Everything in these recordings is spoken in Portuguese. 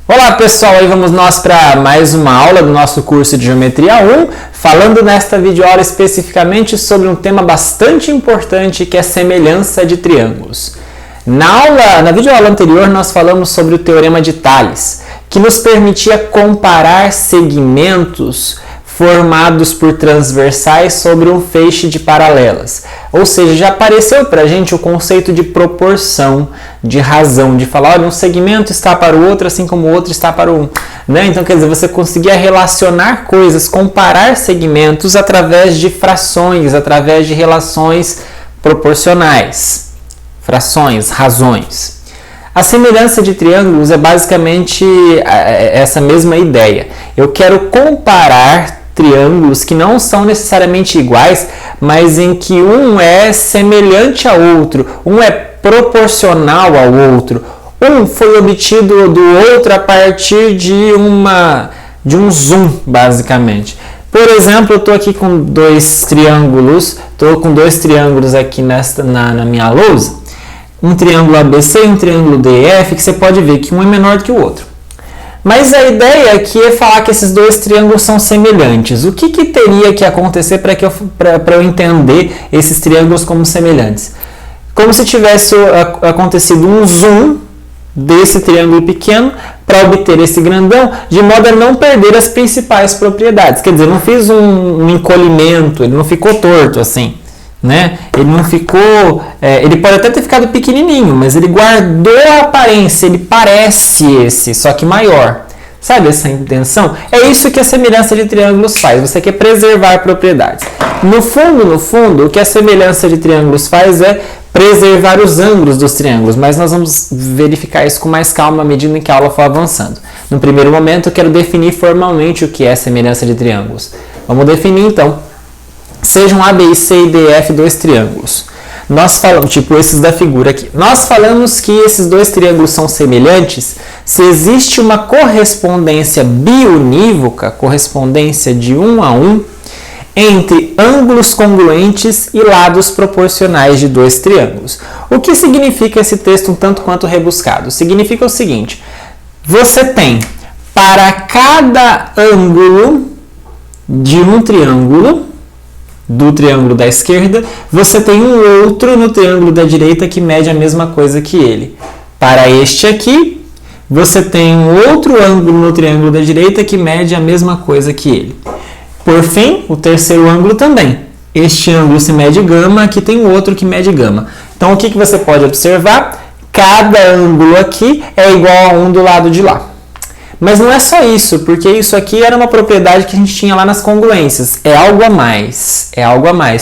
Olá pessoal, aí vamos nós para mais uma aula do nosso curso de Geometria 1, falando nesta videoaula especificamente sobre um tema bastante importante que é semelhança de triângulos. Na videoaula anterior nós falamos sobre o Teorema de Tales, que nos permitia comparar segmentos formados por transversais sobre um feixe de paralelas. Ou seja, já apareceu para a gente o conceito de proporção, de razão, de falar, olha, um segmento está para o outro, assim como o outro está para o um. Né? Então, quer dizer, você conseguia relacionar coisas, comparar segmentos através de frações, através de relações proporcionais. Frações, razões. A semelhança de triângulos é basicamente essa mesma ideia. Eu quero comparar triângulos que não são necessariamente iguais, mas em que um é semelhante ao outro, um é proporcional ao outro, um foi obtido do outro a partir de um zoom, basicamente. Por exemplo, eu estou aqui com dois triângulos aqui na minha lousa, um triângulo ABC e um triângulo DEF, que você pode ver que um é menor do que o outro. Mas a ideia aqui é falar que esses dois triângulos são semelhantes. O que teria que acontecer para eu entender esses triângulos como semelhantes? Como se tivesse acontecido um zoom desse triângulo pequeno para obter esse grandão, de modo a não perder as principais propriedades. Quer dizer, eu não fiz um encolhimento, ele não ficou torto assim. Né? Ele não ficou, ele pode até ter ficado pequenininho, mas ele guardou a aparência, ele parece esse, só que maior. Sabe essa intenção? É isso que a semelhança de triângulos faz, você quer preservar propriedades. No fundo, o que a semelhança de triângulos faz é preservar os ângulos dos triângulos, mas nós vamos verificar isso com mais calma à medida em que a aula for avançando. No primeiro momento, eu quero definir formalmente o que é semelhança de triângulos. Vamos definir então. Sejam A, B e C e D, F dois triângulos. Nós falamos, tipo esses da figura aqui. Nós falamos que esses dois triângulos são semelhantes se existe uma correspondência biunívoca, correspondência de 1 a 1, entre ângulos congruentes e lados proporcionais de dois triângulos. O que significa esse texto um tanto quanto rebuscado? Significa o seguinte: você tem para cada ângulo de um triângulo, do triângulo da esquerda, você tem um outro no triângulo da direita que mede a mesma coisa que ele. Para este aqui, você tem um outro ângulo no triângulo da direita que mede a mesma coisa que ele. Por fim, o terceiro ângulo também. Este ângulo se mede gama, aqui tem um outro que mede gama. Então, o que você pode observar? Cada ângulo aqui é igual a um do lado de lá. Mas não é só isso, porque isso aqui era uma propriedade que a gente tinha lá nas congruências. É algo a mais,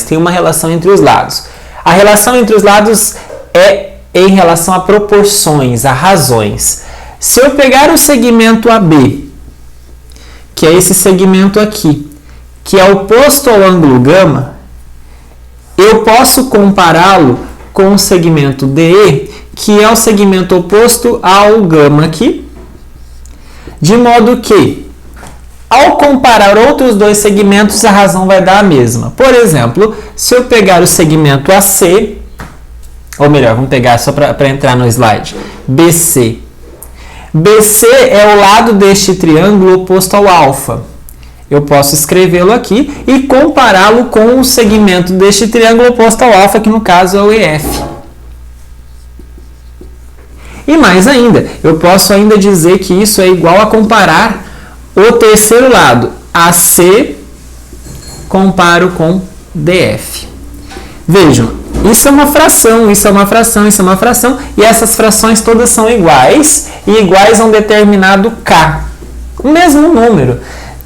tem uma relação entre os lados. A relação entre os lados é em relação a proporções, a razões. Se eu pegar o segmento AB, que é esse segmento aqui, que é oposto ao ângulo gama, eu posso compará-lo com o segmento DE, que é o segmento oposto ao gama aqui, de modo que, ao comparar outros dois segmentos, a razão vai dar a mesma. Por exemplo, se eu pegar o segmento AC, ou melhor, vamos pegar só para entrar no slide, BC. BC é o lado deste triângulo oposto ao alfa. Eu posso escrevê-lo aqui e compará-lo com o segmento deste triângulo oposto ao alfa, que no caso é o EF. E mais ainda, eu posso ainda dizer que isso é igual a comparar o terceiro lado, AC, comparo com DF. Vejam, isso é uma fração, isso é uma fração, isso é uma fração, e essas frações todas são iguais, e iguais a um determinado K, o mesmo número.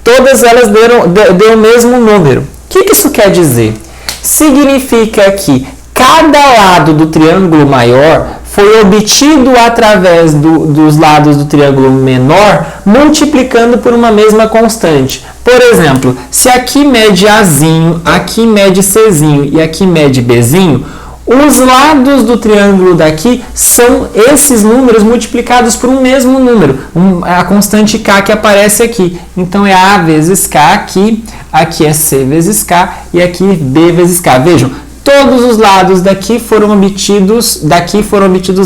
Todas elas dão o mesmo número. O que isso quer dizer? Significa que cada lado do triângulo maior foi obtido através dos lados do triângulo menor, multiplicando por uma mesma constante. Por exemplo, se aqui mede Azinho, aqui mede Czinho e aqui mede Bzinho, os lados do triângulo daqui são esses números multiplicados por um mesmo número, a constante K que aparece aqui. Então é A vezes K aqui, aqui é C vezes K e aqui B vezes K. Vejam, todos os lados daqui foram obtidos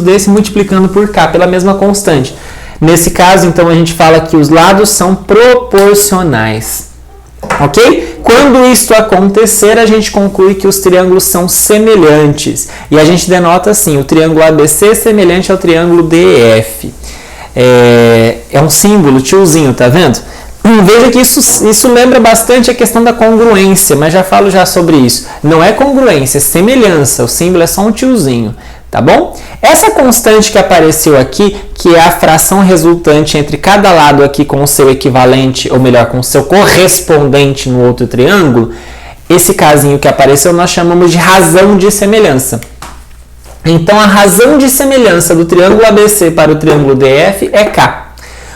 desse multiplicando por K pela mesma constante. Nesse caso, então, a gente fala que os lados são proporcionais. Ok? Quando isto acontecer, a gente conclui que os triângulos são semelhantes. E a gente denota assim, o triângulo ABC é semelhante ao triângulo DF. É um símbolo, tiozinho, tá vendo? Veja que isso lembra bastante a questão da congruência, mas já falo já sobre isso. Não é congruência, é semelhança. O símbolo é só um tiozinho, tá bom? Essa constante que apareceu aqui, que é a fração resultante entre cada lado aqui com o seu equivalente, ou melhor, com o seu correspondente no outro triângulo, esse casinho que apareceu nós chamamos de razão de semelhança. Então, a razão de semelhança do triângulo ABC para o triângulo DF é K.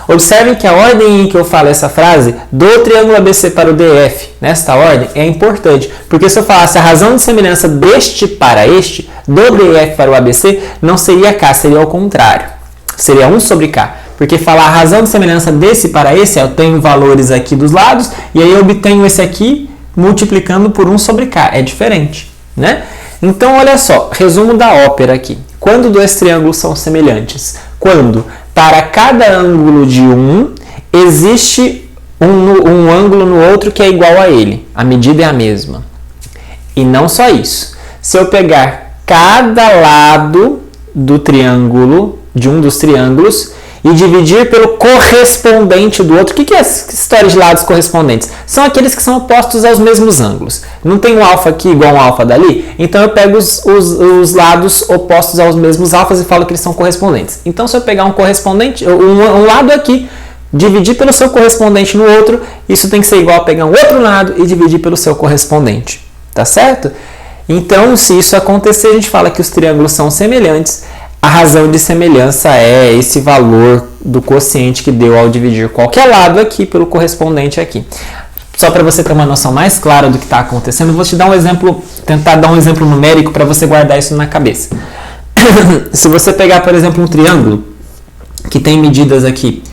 Observem que a ordem em que eu falo essa frase, do triângulo ABC para o DF, nesta ordem, é importante. Porque se eu falasse a razão de semelhança deste para este, do DF para o ABC, não seria K, seria ao contrário. Seria 1 sobre K. Porque falar a razão de semelhança desse para esse, eu tenho valores aqui dos lados, e aí eu obtenho esse aqui multiplicando por 1 sobre K. É diferente, né? Então, olha só, resumo da ópera aqui. Quando dois triângulos são semelhantes? Quando, para cada ângulo de um, existe um ângulo no outro que é igual a ele. A medida é a mesma. E não só isso. Se eu pegar cada lado do triângulo, de um dos triângulos, e dividir pelo correspondente do outro. O que é essa história de lados correspondentes? São aqueles que são opostos aos mesmos ângulos. Não tem um alfa aqui igual um alfa dali? Então eu pego os lados opostos aos mesmos alfas e falo que eles são correspondentes. Então se eu pegar um correspondente, um lado aqui, dividir pelo seu correspondente no outro, isso tem que ser igual a pegar um outro lado e dividir pelo seu correspondente. Tá certo? Então, se isso acontecer, a gente fala que os triângulos são semelhantes. A razão de semelhança é esse valor do quociente que deu ao dividir qualquer lado aqui pelo correspondente aqui. Só para você ter uma noção mais clara do que está acontecendo, eu vou te dar um exemplo, tentar dar um exemplo numérico para você guardar isso na cabeça. Se você pegar, por exemplo, um triângulo que tem medidas aqui,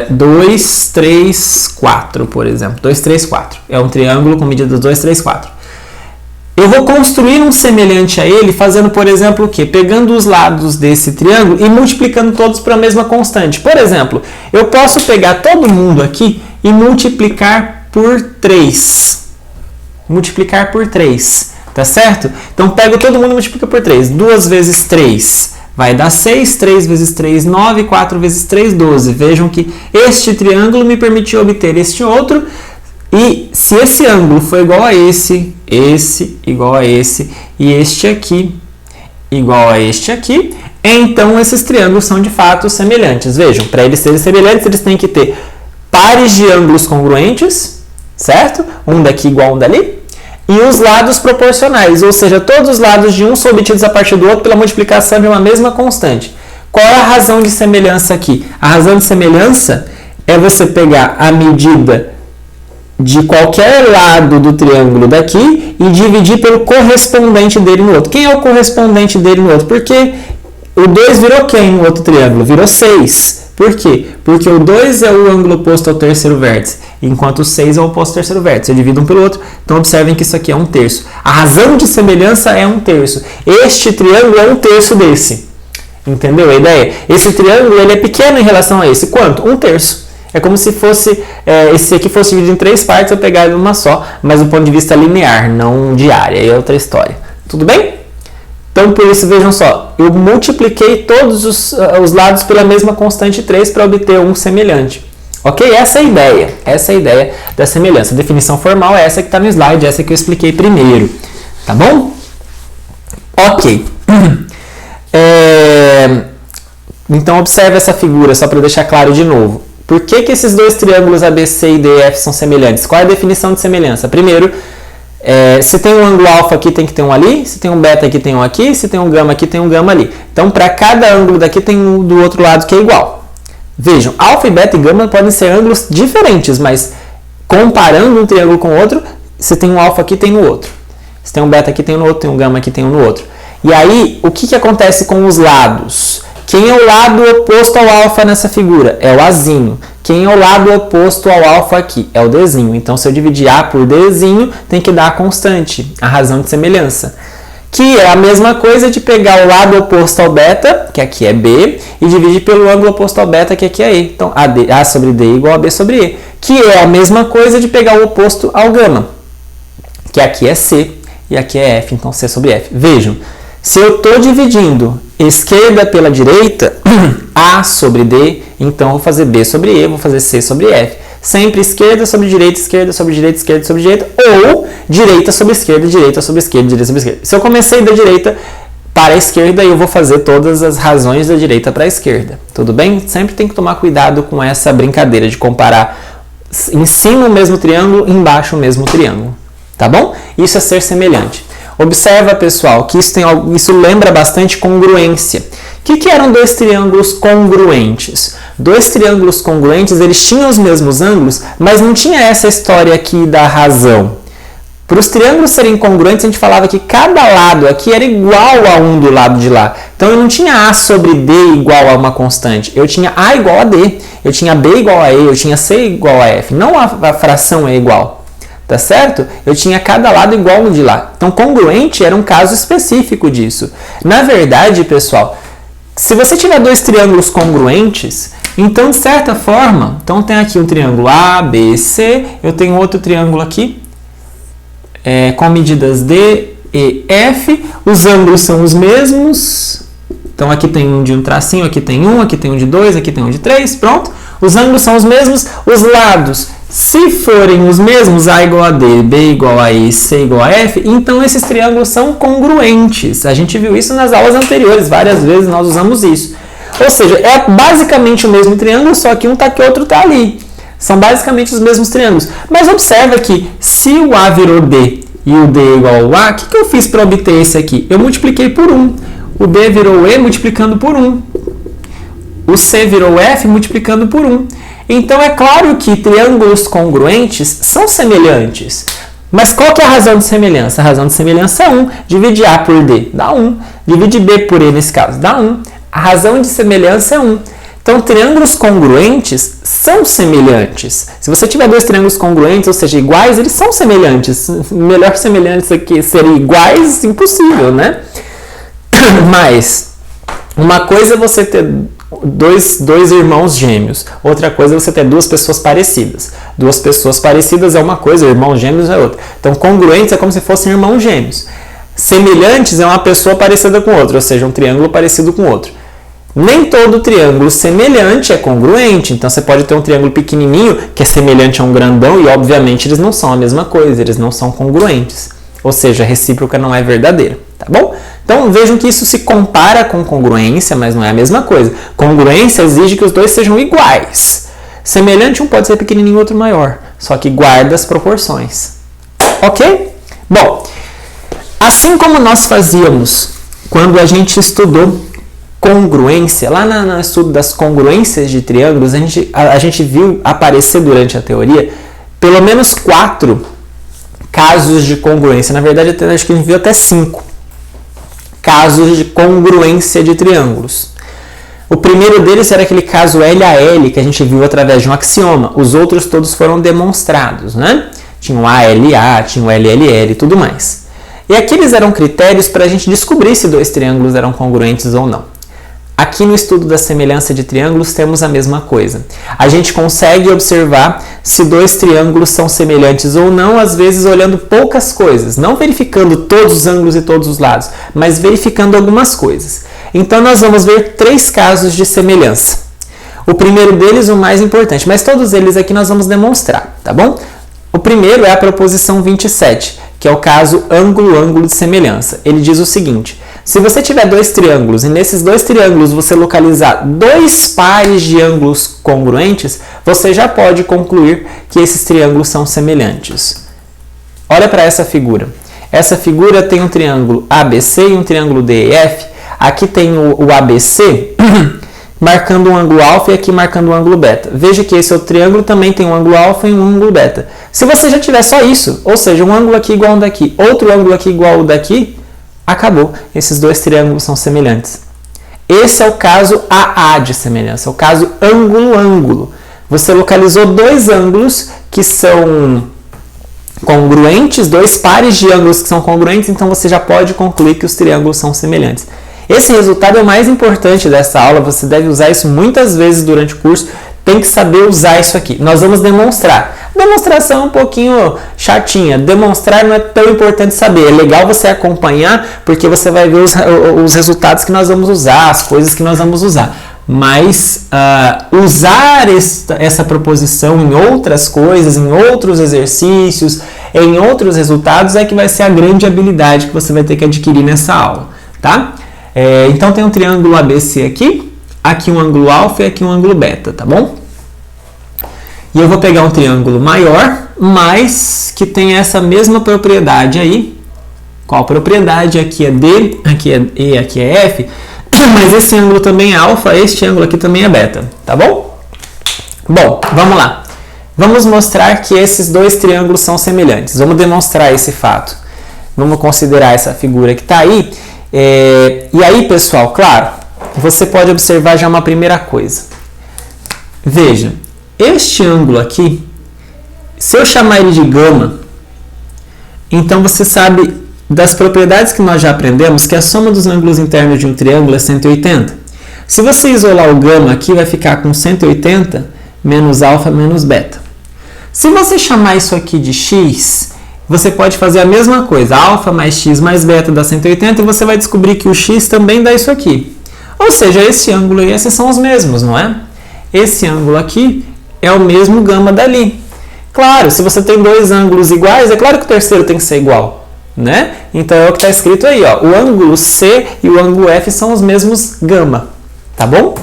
2, 3, 4, por exemplo. 2, 3, 4. É um triângulo com medidas 2, 3, 4. Eu vou construir um semelhante a ele fazendo, por exemplo, o quê? Pegando os lados desse triângulo e multiplicando todos para a mesma constante. Por exemplo, eu posso pegar todo mundo aqui e multiplicar por 3. Multiplicar por 3, tá certo? Então, pego todo mundo e multiplica por 3. 2 vezes 3 vai dar 6, 3 vezes 3, 9, 4 vezes 3, 12. Vejam que este triângulo me permitiu obter este outro. E se esse ângulo for igual a esse igual a esse e este aqui igual a este aqui, então esses triângulos são de fato semelhantes. Vejam, para eles serem semelhantes, eles têm que ter pares de ângulos congruentes, certo? Um daqui igual a um dali. E os lados proporcionais, ou seja, todos os lados de um são obtidos a partir do outro pela multiplicação de uma mesma constante. Qual é a razão de semelhança aqui? A razão de semelhança é você pegar a medida de qualquer lado do triângulo daqui e dividir pelo correspondente dele no outro. Quem é o correspondente dele no outro? Porque o 2 virou quem no outro triângulo? Virou 6. Por quê? Porque o 2 é o ângulo oposto ao terceiro vértice, enquanto o 6 é o oposto ao terceiro vértice. Eu divido um pelo outro, então observem que isso aqui é 1/3. A razão de semelhança é 1/3. Este triângulo é 1/3 desse. Entendeu a ideia? Esse triângulo ele é pequeno em relação a esse. Quanto? 1/3. É como se fosse, esse aqui fosse dividido em 3 partes, eu pegar uma só, mas do ponto de vista linear, não de área, é outra história. Tudo bem? Então, por isso, vejam só, eu multipliquei todos os lados pela mesma constante 3 para obter um semelhante. Ok? Essa é a ideia da semelhança. A definição formal é essa que está no slide, essa que eu expliquei primeiro. Tá bom? Ok. Então, observe essa figura, só para deixar claro de novo. Por que esses dois triângulos ABC e DF são semelhantes? Qual é a definição de semelhança? Primeiro, se tem um ângulo alfa aqui, tem que ter um ali. Se tem um beta aqui, tem um aqui. Se tem um gama aqui, tem um gama ali. Então, para cada ângulo daqui, tem um do outro lado que é igual. Vejam, alfa, beta e gama podem ser ângulos diferentes, mas comparando um triângulo com o outro, se tem um alfa aqui, tem no outro. Se tem um beta aqui, tem no outro. Tem um gama aqui, tem um no outro. E aí, o que acontece com os lados? Quem é o lado oposto ao alfa nessa figura? É o Azinho. Quem é o lado oposto ao alfa aqui? É o Dzinho. Então, se eu dividir A por Dzinho, tem que dar a constante, a razão de semelhança. que é a mesma coisa de pegar o lado oposto ao beta, que aqui é B, e dividir pelo ângulo oposto ao beta, que aqui é E. Então, A sobre D igual a B sobre E, que é a mesma coisa de pegar o oposto ao gama, que aqui é C e aqui é F, então C sobre F. Vejam, se eu estou dividindo esquerda pela direita, A sobre D, então eu vou fazer B sobre E, vou fazer C sobre F. Sempre esquerda sobre direita, esquerda sobre direita, esquerda sobre direita, ou direita sobre esquerda, direita sobre esquerda, direita sobre esquerda. Se eu comecei da direita para a esquerda, eu vou fazer todas as razões da direita para a esquerda. Tudo bem? Sempre tem que tomar cuidado com essa brincadeira de comparar em cima o mesmo triângulo, embaixo o mesmo triângulo. Tá bom? Isso é ser semelhante. Observa, pessoal, que isso lembra bastante congruência. O que eram dois triângulos congruentes? Dois triângulos congruentes, eles tinham os mesmos ângulos, mas não tinha essa história aqui da razão. Para os triângulos serem congruentes, a gente falava que cada lado aqui era igual a um do lado de lá. Então, eu não tinha A sobre D igual a uma constante. Eu tinha A igual a D, eu tinha B igual a E, eu tinha C igual a F. Não a fração é igual. Tá certo? Eu tinha cada lado igual no de lá. Então, congruente era um caso específico disso. Na verdade, pessoal, se você tiver dois triângulos congruentes, então, de certa forma, então tem aqui um triângulo A, B, C, eu tenho outro triângulo aqui, com medidas D, E, F, os ângulos são os mesmos, então aqui tem um de um tracinho, aqui tem um de dois, aqui tem um de três, pronto. Os ângulos são os mesmos, os lados, se forem os mesmos, A igual a D, B igual a E, C igual a F, então esses triângulos são congruentes. A gente viu isso nas aulas anteriores, várias vezes nós usamos isso. Ou seja, é basicamente o mesmo triângulo, só que um está aqui, outro está ali. São basicamente os mesmos triângulos. Mas observa que se o A virou D e o D é igual ao A, o que eu fiz para obter esse aqui? Eu multipliquei por 1. O B virou E multiplicando por 1. O C virou F multiplicando por 1. Então é claro que triângulos congruentes são semelhantes. Mas qual que é a razão de semelhança? A razão de semelhança é 1. Divide A por D dá 1. Divide B por E nesse caso dá 1. A razão de semelhança é 1. Então, triângulos congruentes são semelhantes. Se você tiver dois triângulos congruentes, ou seja, iguais, eles são semelhantes. Melhor semelhantes aqui serem iguais, impossível, né? Mas, uma coisa é você ter dois irmãos gêmeos. Outra coisa é você ter duas pessoas parecidas. Duas pessoas parecidas é uma coisa, irmãos gêmeos é outra. Então, congruentes é como se fossem irmãos gêmeos. Semelhantes é uma pessoa parecida com outra, ou seja, um triângulo parecido com outro. Nem todo triângulo semelhante é congruente, então você pode ter um triângulo pequenininho que é semelhante a um grandão e obviamente eles não são a mesma coisa, eles não são congruentes. Ou seja, a recíproca não é verdadeira, tá bom? Então vejam que isso se compara com congruência, mas não é a mesma coisa. Congruência exige que os dois sejam iguais. Semelhante, um pode ser pequenininho e outro maior, só que guarda as proporções. Ok? Bom, assim como nós fazíamos quando a gente estudou congruência, lá no estudo das congruências de triângulos, a gente viu aparecer durante a teoria pelo menos 4 casos de congruência. Na verdade, acho que a gente viu até 5 casos de congruência de triângulos. O primeiro deles era aquele caso LAL, que a gente viu através de um axioma. Os outros todos foram demonstrados, né? Tinha o ALA, tinha o LLL e tudo mais. E aqueles eram critérios para a gente descobrir se dois triângulos eram congruentes ou não. Aqui no estudo da semelhança de triângulos temos a mesma coisa. A gente consegue observar se dois triângulos são semelhantes ou não, às vezes olhando poucas coisas, não verificando todos os ângulos e todos os lados, mas verificando algumas coisas. Então nós vamos ver 3 casos de semelhança. O primeiro deles, o mais importante, mas todos eles aqui nós vamos demonstrar, tá bom? O primeiro é a proposição 27, que é o caso ângulo-ângulo de semelhança. Ele diz o seguinte: se você tiver dois triângulos e nesses dois triângulos você localizar 2 pares de ângulos congruentes, você já pode concluir que esses triângulos são semelhantes. Olha para essa figura. Essa figura tem um triângulo ABC e um triângulo DEF. Aqui tem o ABC marcando um ângulo alfa e aqui marcando um ângulo beta. Veja que esse outro triângulo também tem um ângulo alfa e um ângulo beta. Se você já tiver só isso, ou seja, um ângulo aqui igual ao daqui, outro ângulo aqui igual ao daqui, acabou. Esses dois triângulos são semelhantes. Esse é o caso AA de semelhança, o caso ângulo-ângulo. Você localizou 2 ângulos que são congruentes, dois pares de ângulos que são congruentes, então você já pode concluir que os triângulos são semelhantes. Esse resultado é o mais importante dessa aula, você deve usar isso muitas vezes durante o curso, tem que saber usar isso aqui. Nós vamos demonstrar. Demonstração é um pouquinho chatinha, demonstrar não é tão importante saber, é legal você acompanhar, porque você vai ver os resultados que nós vamos usar, as coisas que nós vamos usar. Mas usar essa proposição em outras coisas, em outros exercícios, em outros resultados é que vai ser a grande habilidade que você vai ter que adquirir nessa aula, tá? Então tem um triângulo ABC aqui um ângulo alfa e aqui um ângulo beta, tá bom? E eu vou pegar um triângulo maior, mas que tem essa mesma propriedade aí. Qual propriedade? Aqui é D, aqui é E, aqui é F. Mas esse ângulo também é alfa, este ângulo aqui também é beta, tá bom? Bom, vamos lá. Vamos mostrar que esses dois triângulos são semelhantes. Vamos demonstrar esse fato. Vamos considerar essa figura que está aí. E aí, pessoal, claro, você pode observar já uma primeira coisa. Veja, este ângulo aqui, se eu chamar ele de gama, então você sabe das propriedades que nós já aprendemos que a soma dos ângulos internos de um triângulo é 180. Se você isolar o gama aqui, vai ficar com 180 menos alfa menos beta. Se você chamar isso aqui de x, você pode fazer a mesma coisa. Alfa mais x mais beta dá 180 e você vai descobrir que o x também dá isso aqui. Ou seja, esse ângulo e esse são os mesmos, não é? Esse ângulo aqui é o mesmo gama dali. Claro, se você tem dois ângulos iguais, é claro que o terceiro tem que ser igual, né? Então é o que está escrito aí, ó. O ângulo C e o ângulo F são os mesmos gama, tá bom?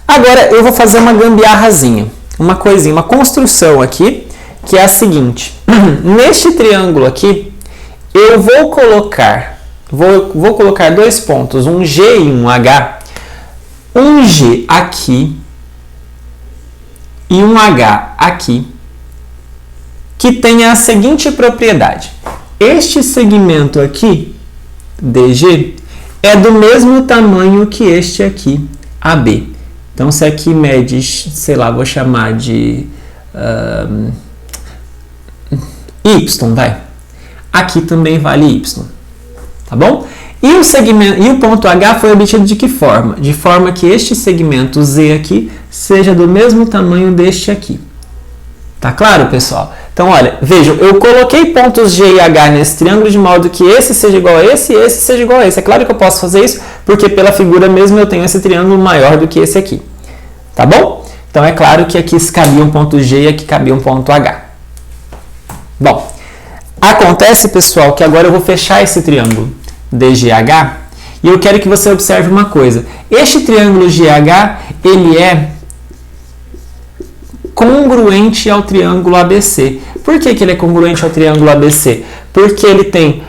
Agora eu vou fazer uma gambiarrazinha, uma coisinha, uma construção aqui, que é a seguinte. Neste triângulo aqui, eu vou colocar dois pontos, um G e um H. Um G aqui e um H aqui, que tem a seguinte propriedade. Este segmento aqui, DG, é do mesmo tamanho que este aqui, AB. Então, se aqui mede, sei lá, vou chamar de Y, vai. Aqui também vale Y, tá bom? E o ponto H foi obtido de que forma? De forma que este segmento Z aqui seja do mesmo tamanho deste aqui. Tá claro, pessoal? Então, olha, vejam, eu coloquei pontos G e H nesse triângulo de modo que esse seja igual a esse e esse seja igual a esse. É claro que eu posso fazer isso, porque pela figura mesmo eu tenho esse triângulo maior do que esse aqui. Tá bom? Então, é claro que aqui cabia um ponto G e aqui cabia um ponto H. Bom, acontece, pessoal, que agora eu vou fechar esse triângulo DGH e eu quero que você observe uma coisa. Este triângulo GH, ele é congruente ao triângulo ABC. Por que ele é congruente ao triângulo ABC? Porque ele tem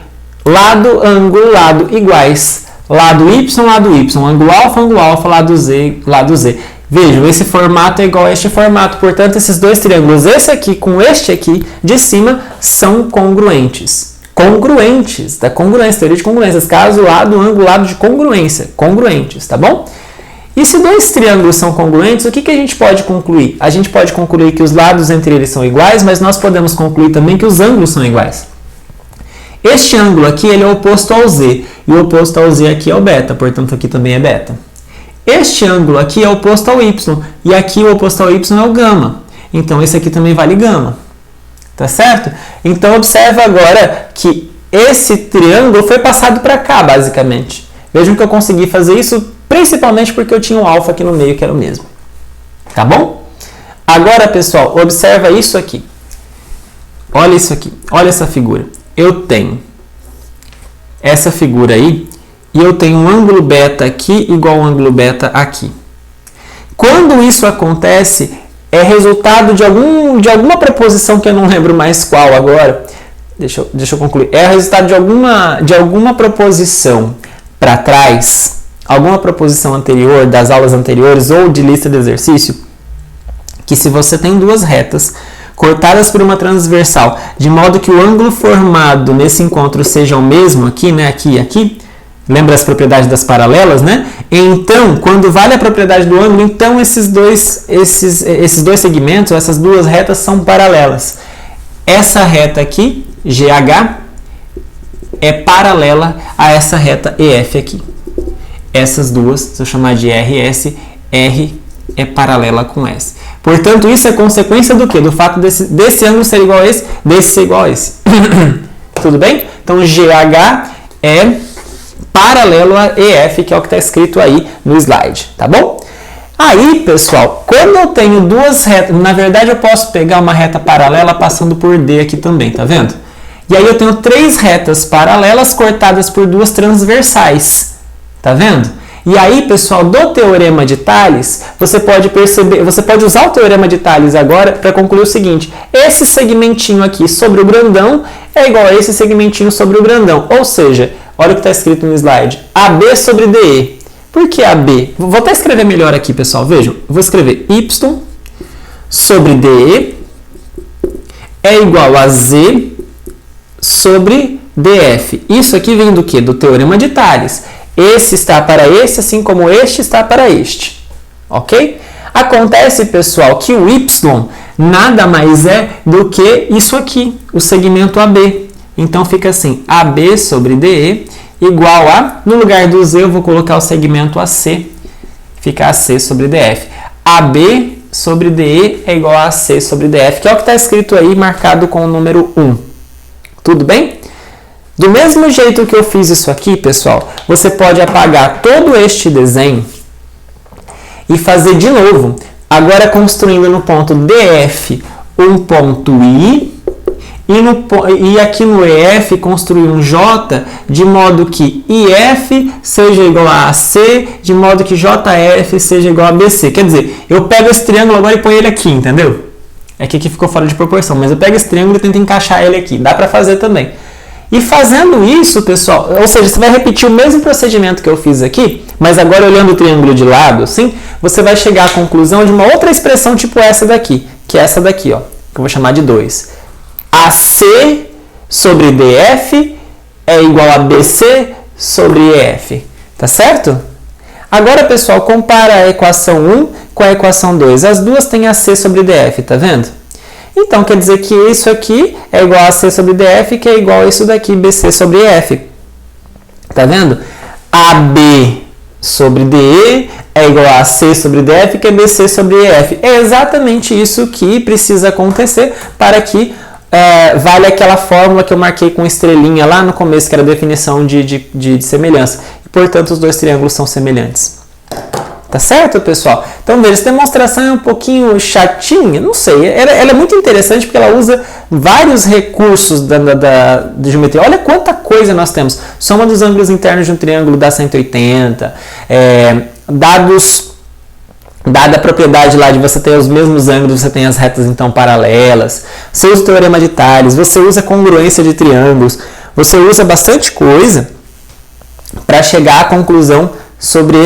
lado, ângulo, lado iguais. Lado Y, ângulo alfa, lado Z, lado Z. Vejam, esse formato é igual a este formato. Portanto, esses dois triângulos, esse aqui com este aqui de cima, são congruentes. Congruentes, da congruência, teoria de congruências. Caso, lado, ângulo, lado de congruência. Congruentes, tá bom? E se dois triângulos são congruentes, o que a gente pode concluir? A gente pode concluir que os lados entre eles são iguais, mas nós podemos concluir também que os ângulos são iguais. Este ângulo aqui ele é oposto ao Z, e o oposto ao Z aqui é o beta, portanto aqui também é beta. Este ângulo aqui é oposto ao Y, e aqui o oposto ao Y é o gama. Então esse aqui também vale gama. Tá certo? Então observa agora que esse triângulo foi passado para cá, basicamente. Vejam que eu consegui fazer isso principalmente porque eu tinha um alfa aqui no meio que era o mesmo. Tá bom? Agora, pessoal, observa isso aqui. Olha isso aqui. Olha essa figura. Eu tenho essa figura aí e eu tenho um ângulo beta aqui igual ao ângulo beta aqui. Quando isso acontece, é resultado de alguma proposição que eu não lembro mais qual agora. Deixa eu concluir. É resultado de alguma proposição para trás, alguma proposição anterior, das aulas anteriores ou de lista de exercício, que se você tem duas retas cortadas por uma transversal, de modo que o ângulo formado nesse encontro seja o mesmo aqui, né, aqui e aqui, lembra as propriedades das paralelas, né? Então, quando vale a propriedade do ângulo, então esses dois segmentos, essas duas retas são paralelas. essa reta aqui, GH, é paralela a essa reta EF aqui. Essas duas, se eu chamar de RS, R é paralela com S. Portanto, isso é consequência do quê? Do fato desse ângulo ser igual a esse, desse ser igual a esse. Tudo bem? Então, GH é paralelo a EF, que é o que está escrito aí no slide, tá bom? Aí, pessoal, quando eu tenho duas retas, na verdade eu posso pegar uma reta paralela passando por D aqui também, tá vendo? E aí eu tenho três retas paralelas cortadas por duas transversais, tá vendo? E aí, pessoal, do Teorema de Tales, você pode perceber, você pode usar o Teorema de Tales agora para concluir o seguinte: esse segmentinho aqui sobre o grandão é igual a esse segmentinho sobre o grandão. Ou seja, olha o que está escrito no slide, AB sobre DE. Por que AB? Vou até escrever melhor aqui, pessoal. Vejam, vou escrever Y sobre DE é igual a Z sobre DF. Isso aqui vem do quê? Do Teorema de Tales. Esse está para esse, assim como este está para este. Ok? Acontece, pessoal, que o Y nada mais é do que isso aqui, o segmento AB. Então, fica assim, AB sobre DE igual a, no lugar do Z, eu vou colocar o segmento AC, fica AC sobre DF. AB sobre DE é igual a AC sobre DF, que é o que está escrito aí, marcado com o número 1. Tudo bem? Do mesmo jeito que eu fiz isso aqui, pessoal, você pode apagar todo este desenho e fazer de novo. Agora construindo no ponto DF um ponto I e aqui no EF construir um J de modo que IF seja igual a AC, de modo que JF seja igual a BC. Quer dizer, eu pego esse triângulo agora e ponho ele aqui, entendeu? É que aqui ficou fora de proporção, mas eu pego esse triângulo e tento encaixar ele aqui. Dá para fazer também. E fazendo isso, pessoal, ou seja, você vai repetir o mesmo procedimento que eu fiz aqui, mas agora olhando o triângulo de lado, assim, você vai chegar à conclusão de uma outra expressão tipo essa daqui, que é essa daqui, ó, que eu vou chamar de 2. AC sobre DF é igual a BC sobre EF, tá certo? Agora, pessoal, compara a equação 1 com a equação 2. As duas têm AC sobre DF, tá vendo? Então, quer dizer que isso aqui é igual a C sobre DF, que é igual a isso daqui, BC sobre EF. Tá vendo? AB sobre DE é igual a C sobre DF, que é BC sobre EF. É exatamente isso que precisa acontecer para que vale aquela fórmula que eu marquei com estrelinha lá no começo, que era a definição de semelhança. E, portanto, os dois triângulos são semelhantes. Tá certo, pessoal? Então, veja, essa demonstração é um pouquinho chatinha, não sei. Ela é muito interessante porque ela usa vários recursos da geometria. Olha quanta coisa nós temos. Soma dos ângulos internos de um triângulo dá 180. Dada a propriedade lá de você ter os mesmos ângulos, você tem as retas, então, paralelas. Você usa o Teorema de Tales, você usa a congruência de triângulos. Você usa bastante coisa para chegar à conclusão sobre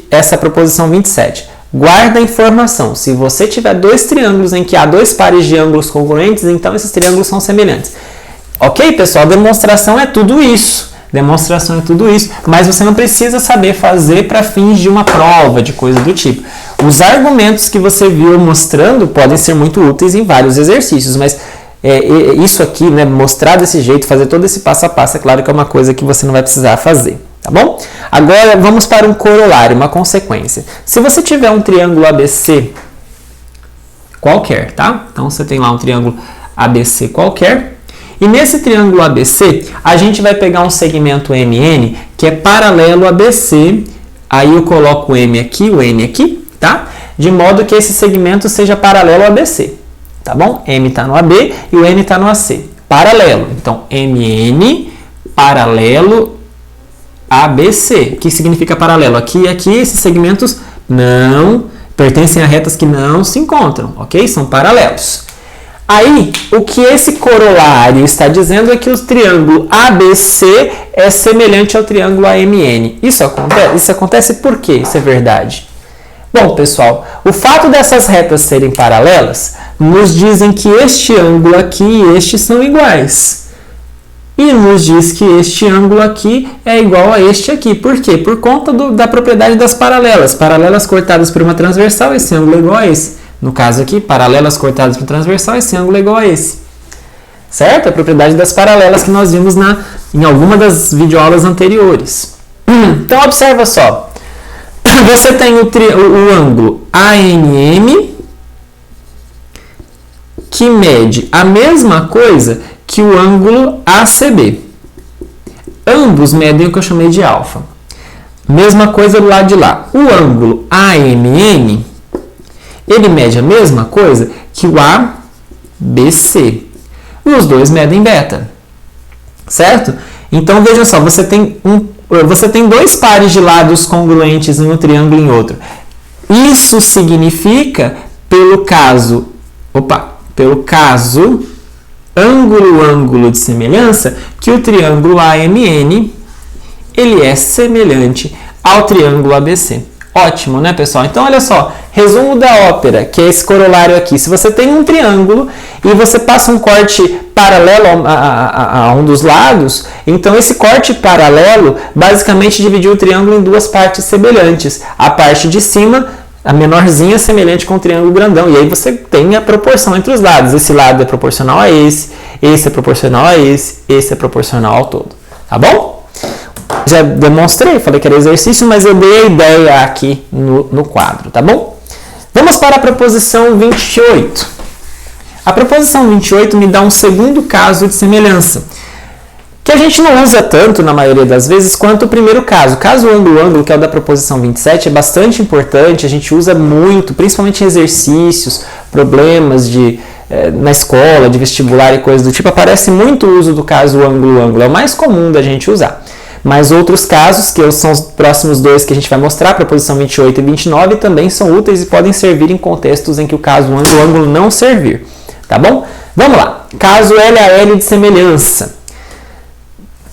essa proposição 27. Guarda a informação. Se você tiver dois triângulos em que há dois pares de ângulos congruentes, então esses triângulos são semelhantes. Ok, pessoal? Demonstração é tudo isso. Demonstração é tudo isso. Mas você não precisa saber fazer para fins de uma prova, de coisa do tipo. Os argumentos que você viu mostrando podem ser muito úteis em vários exercícios, mas isso aqui, né, mostrar desse jeito, fazer todo esse passo a passo, é claro que é uma coisa que você não vai precisar fazer. Tá bom? Agora vamos para um corolário, uma consequência. Se você tiver um triângulo ABC qualquer, tá? Então você tem lá um triângulo ABC qualquer. E nesse triângulo ABC, a gente vai pegar um segmento MN que é paralelo a BC. Aí eu coloco o M aqui, o N aqui, tá? De modo que esse segmento seja paralelo a BC. Tá bom? M está no AB e o N está no AC. Paralelo. Então, MN paralelo ABC. O que significa paralelo? Aqui e aqui, esses segmentos não pertencem a retas que não se encontram, ok? São paralelos. Aí, o que esse corolário está dizendo é que o triângulo ABC é semelhante ao triângulo AMN. Isso acontece por quê? Isso é verdade. Bom, pessoal, o fato dessas retas serem paralelas nos dizem que este ângulo aqui e este são iguais. E nos diz que este ângulo aqui é igual a este aqui. Por quê? Por conta da propriedade das paralelas. Paralelas cortadas por uma transversal, esse ângulo é igual a esse. No caso aqui, paralelas cortadas por transversal, esse ângulo é igual a esse. certo? A propriedade das paralelas que nós vimos em alguma das videoaulas anteriores. Então, observa só. Você tem o ângulo ANM, que mede a mesma coisa que o ângulo ACB. Ambos medem o que eu chamei de alfa. Mesma coisa do lado de lá. O ângulo AMN, ele mede a mesma coisa que o ABC. Os dois medem beta. Certo? Então, veja só, você tem dois pares de lados congruentes em um triângulo e em outro. Isso significa, pelo caso ângulo-ângulo de semelhança, que o triângulo AMN ele é semelhante ao triângulo ABC. Ótimo, né, pessoal? Então, olha só, resumo da ópera, que é esse corolário aqui. Se você tem um triângulo e você passa um corte paralelo a um dos lados, então esse corte paralelo basicamente dividiu o triângulo em duas partes semelhantes. A parte de cima, a menorzinha, é semelhante com o triângulo grandão. E aí você tem a proporção entre os lados. Esse lado é proporcional a esse é proporcional a esse é proporcional ao todo. Tá bom? Já demonstrei, falei que era exercício, mas eu dei a ideia aqui no quadro, tá bom? Vamos para a proposição 28. A proposição 28 me dá um segundo caso de semelhança, que a gente não usa tanto, na maioria das vezes, quanto o primeiro caso. O caso ângulo-ângulo, que é o da proposição 27, é bastante importante, a gente usa muito, principalmente em exercícios, problemas na escola, de vestibular e coisas do tipo, aparece muito o uso do caso ângulo-ângulo, é o mais comum da gente usar. Mas outros casos, que são os próximos dois que a gente vai mostrar, a proposição 28 e 29, também são úteis e podem servir em contextos em que o caso ângulo-ângulo não servir. Tá bom? Vamos lá. Caso LAL de semelhança.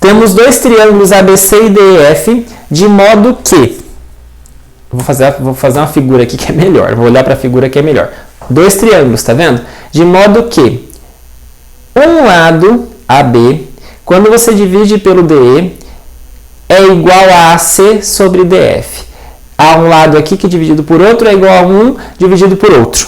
Temos dois triângulos ABC e DEF, de modo que... Vou fazer uma figura aqui que é melhor. Vou olhar para a figura que é melhor. Dois triângulos, tá vendo? De modo que um lado, AB, quando você divide pelo DE, é igual a AC sobre DF. Há um lado aqui que dividido por outro é igual a 1 dividido por outro.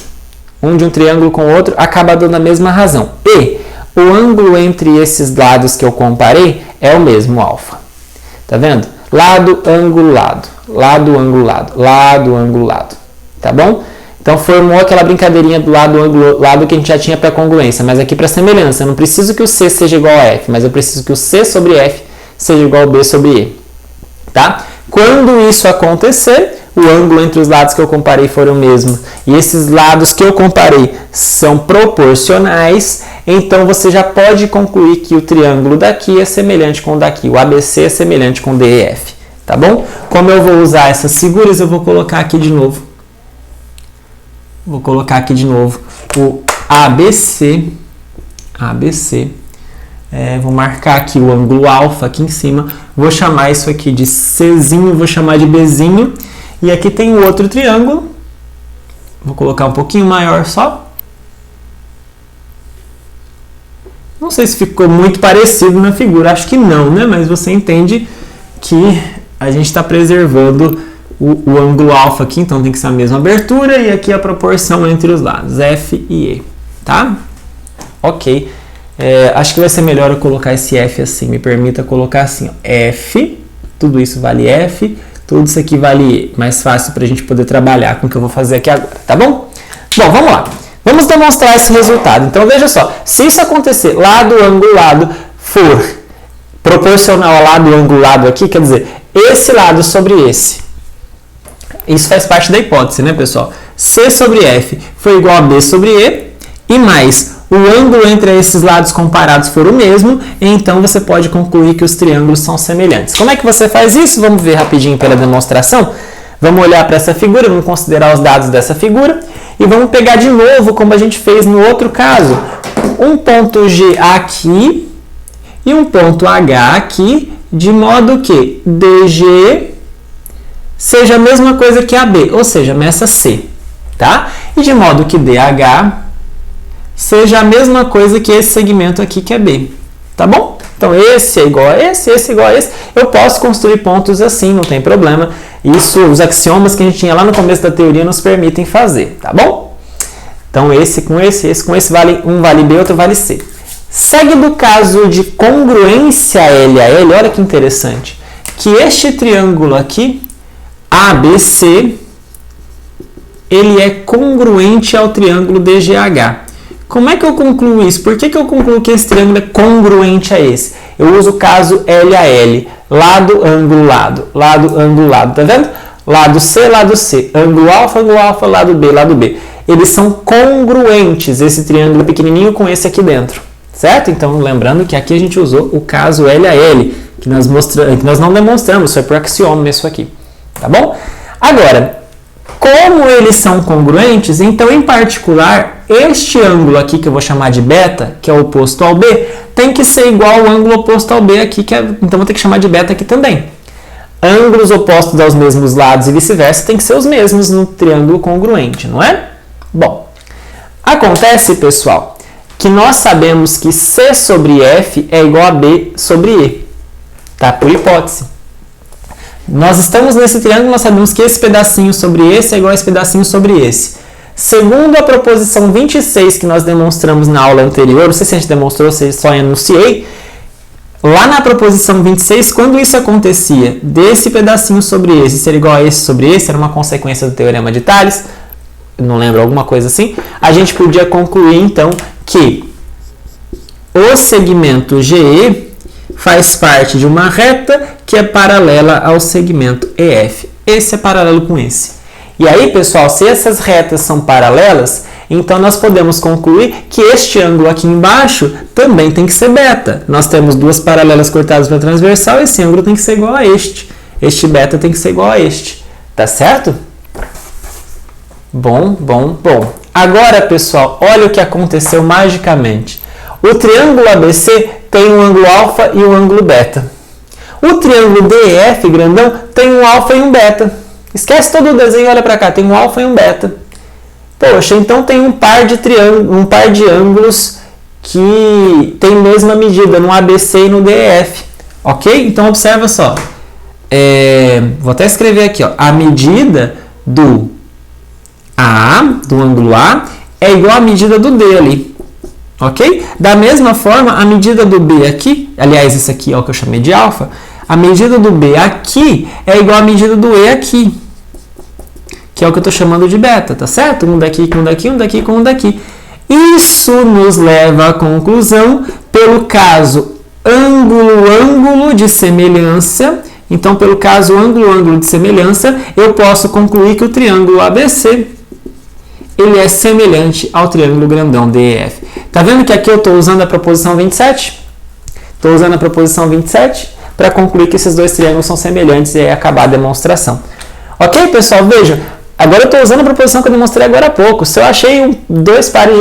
Um de um triângulo com o outro acaba dando a mesma razão. E o ângulo entre esses lados que eu comparei é o mesmo, alfa. Tá vendo? Lado, ângulo, lado. Lado, ângulo, lado. Lado, ângulo, lado. Tá bom? Então formou aquela brincadeirinha do lado, ângulo, lado que a gente já tinha para congruência. Mas aqui para semelhança. Eu não preciso que o C seja igual a F, mas eu preciso que o C sobre F seja igual a B sobre E. Tá? Quando isso acontecer, o ângulo entre os lados que eu comparei for o mesmo e esses lados que eu comparei são proporcionais, então você já pode concluir que o triângulo daqui é semelhante com o daqui, o ABC é semelhante com o DEF. Tá bom? Como eu vou usar essas figuras, eu vou colocar aqui de novo. Vou colocar aqui de novo o ABC. Vou marcar aqui o ângulo alfa aqui em cima, vou chamar isso aqui de Czinho, vou chamar de Bzinho, e aqui tem o outro triângulo, vou colocar um pouquinho maior só. Não sei se ficou muito parecido na figura, acho que não, né? Mas você entende que a gente está preservando o ângulo alfa aqui, então tem que ser a mesma abertura, e aqui a proporção entre os lados, F e E, tá? Ok. Acho que vai ser melhor eu colocar esse F assim, me permita colocar assim, ó, F, tudo isso vale F, tudo isso aqui vale E, mais fácil para a gente poder trabalhar com o que eu vou fazer aqui agora, tá bom? Bom, vamos lá, vamos demonstrar esse resultado. Então veja só, se isso acontecer, lado, ângulo, lado for proporcional ao lado, ângulo, lado aqui, quer dizer, esse lado sobre esse, isso faz parte da hipótese, né, pessoal? C sobre F foi igual a B sobre E, e mais o ângulo entre esses lados comparados for o mesmo, então você pode concluir que os triângulos são semelhantes. Como é que você faz isso? Vamos ver rapidinho pela demonstração. Vamos olhar para essa figura, vamos considerar os dados dessa figura e vamos pegar de novo, como a gente fez no outro caso, um ponto G aqui e um ponto H aqui, de modo que DG seja a mesma coisa que AB, ou seja, meça C, tá? E de modo que DH seja a mesma coisa que esse segmento aqui que é B, tá bom? Então, esse é igual a esse é igual a esse. Eu posso construir pontos assim, não tem problema. Isso, os axiomas que a gente tinha lá no começo da teoria nos permitem fazer, tá bom? Então, esse com esse vale, um vale B, outro vale C. Segue do caso de congruência LAL, olha que interessante, que este triângulo aqui, ABC, ele é congruente ao triângulo DGH. Como é que eu concluo isso? Por que eu concluo que esse triângulo é congruente a esse? Eu uso o caso LAL, lado, ângulo, lado, lado, ângulo, lado, tá vendo? Lado C, ângulo alfa, lado B. Eles são congruentes, esse triângulo pequenininho com esse aqui dentro, certo? Então, lembrando que aqui a gente usou o caso LAL, que nós não demonstramos, foi por axioma isso aqui, tá bom? Agora, como eles são congruentes, então, em particular, este ângulo aqui, que eu vou chamar de beta, que é o oposto ao B, tem que ser igual ao ângulo oposto ao B aqui, então vou ter que chamar de beta aqui também. Ângulos opostos aos mesmos lados e vice-versa tem que ser os mesmos no triângulo congruente, não é? Bom, acontece, pessoal, que nós sabemos que C sobre F é igual a B sobre E, tá? Por hipótese. Nós estamos nesse triângulo, nós sabemos que esse pedacinho sobre esse é igual a esse pedacinho sobre esse. Segundo a proposição 26 que nós demonstramos na aula anterior, não sei se a gente demonstrou, se só enunciei, lá na proposição 26, quando isso acontecia, desse pedacinho sobre esse ser igual a esse sobre esse, era uma consequência do teorema de Tales, não lembro, alguma coisa assim, a gente podia concluir então que o segmento GE faz parte de uma reta que é paralela ao segmento EF. Esse é paralelo com esse. E aí, pessoal, se essas retas são paralelas, então nós podemos concluir que este ângulo aqui embaixo também tem que ser beta. Nós temos duas paralelas cortadas pela transversal, esse ângulo tem que ser igual a este. Este beta tem que ser igual a este. Tá certo? Bom. Agora, pessoal, olha o que aconteceu magicamente. O triângulo ABC tem um ângulo alfa e um ângulo beta. O triângulo DEF grandão tem um alfa e um beta. Esquece todo o desenho, olha para cá, tem um alfa e um beta. Poxa, então tem um par de ângulos que tem mesma medida no ABC e no DEF. Ok? Então observa só. Vou até escrever aqui, ó. A medida do ângulo A, é igual à medida do D ali. Ok? Da mesma forma, a medida do B aqui, aliás, esse aqui é o que eu chamei de alfa, a medida do B aqui é igual à medida do E aqui, que é o que eu estou chamando de beta, tá certo? Um daqui com um daqui, um daqui com um daqui. Isso nos leva à conclusão pelo caso ângulo-ângulo de semelhança. Então, pelo caso ângulo-ângulo de semelhança, eu posso concluir que o triângulo ABC ele é semelhante ao triângulo grandão DEF. Tá vendo que aqui eu estou usando a proposição 27? Estou usando a proposição 27 para concluir que esses dois triângulos são semelhantes e aí acabar a demonstração. Ok, pessoal? Veja, agora eu estou usando a proposição que eu demonstrei agora há pouco. Se eu achei dois pares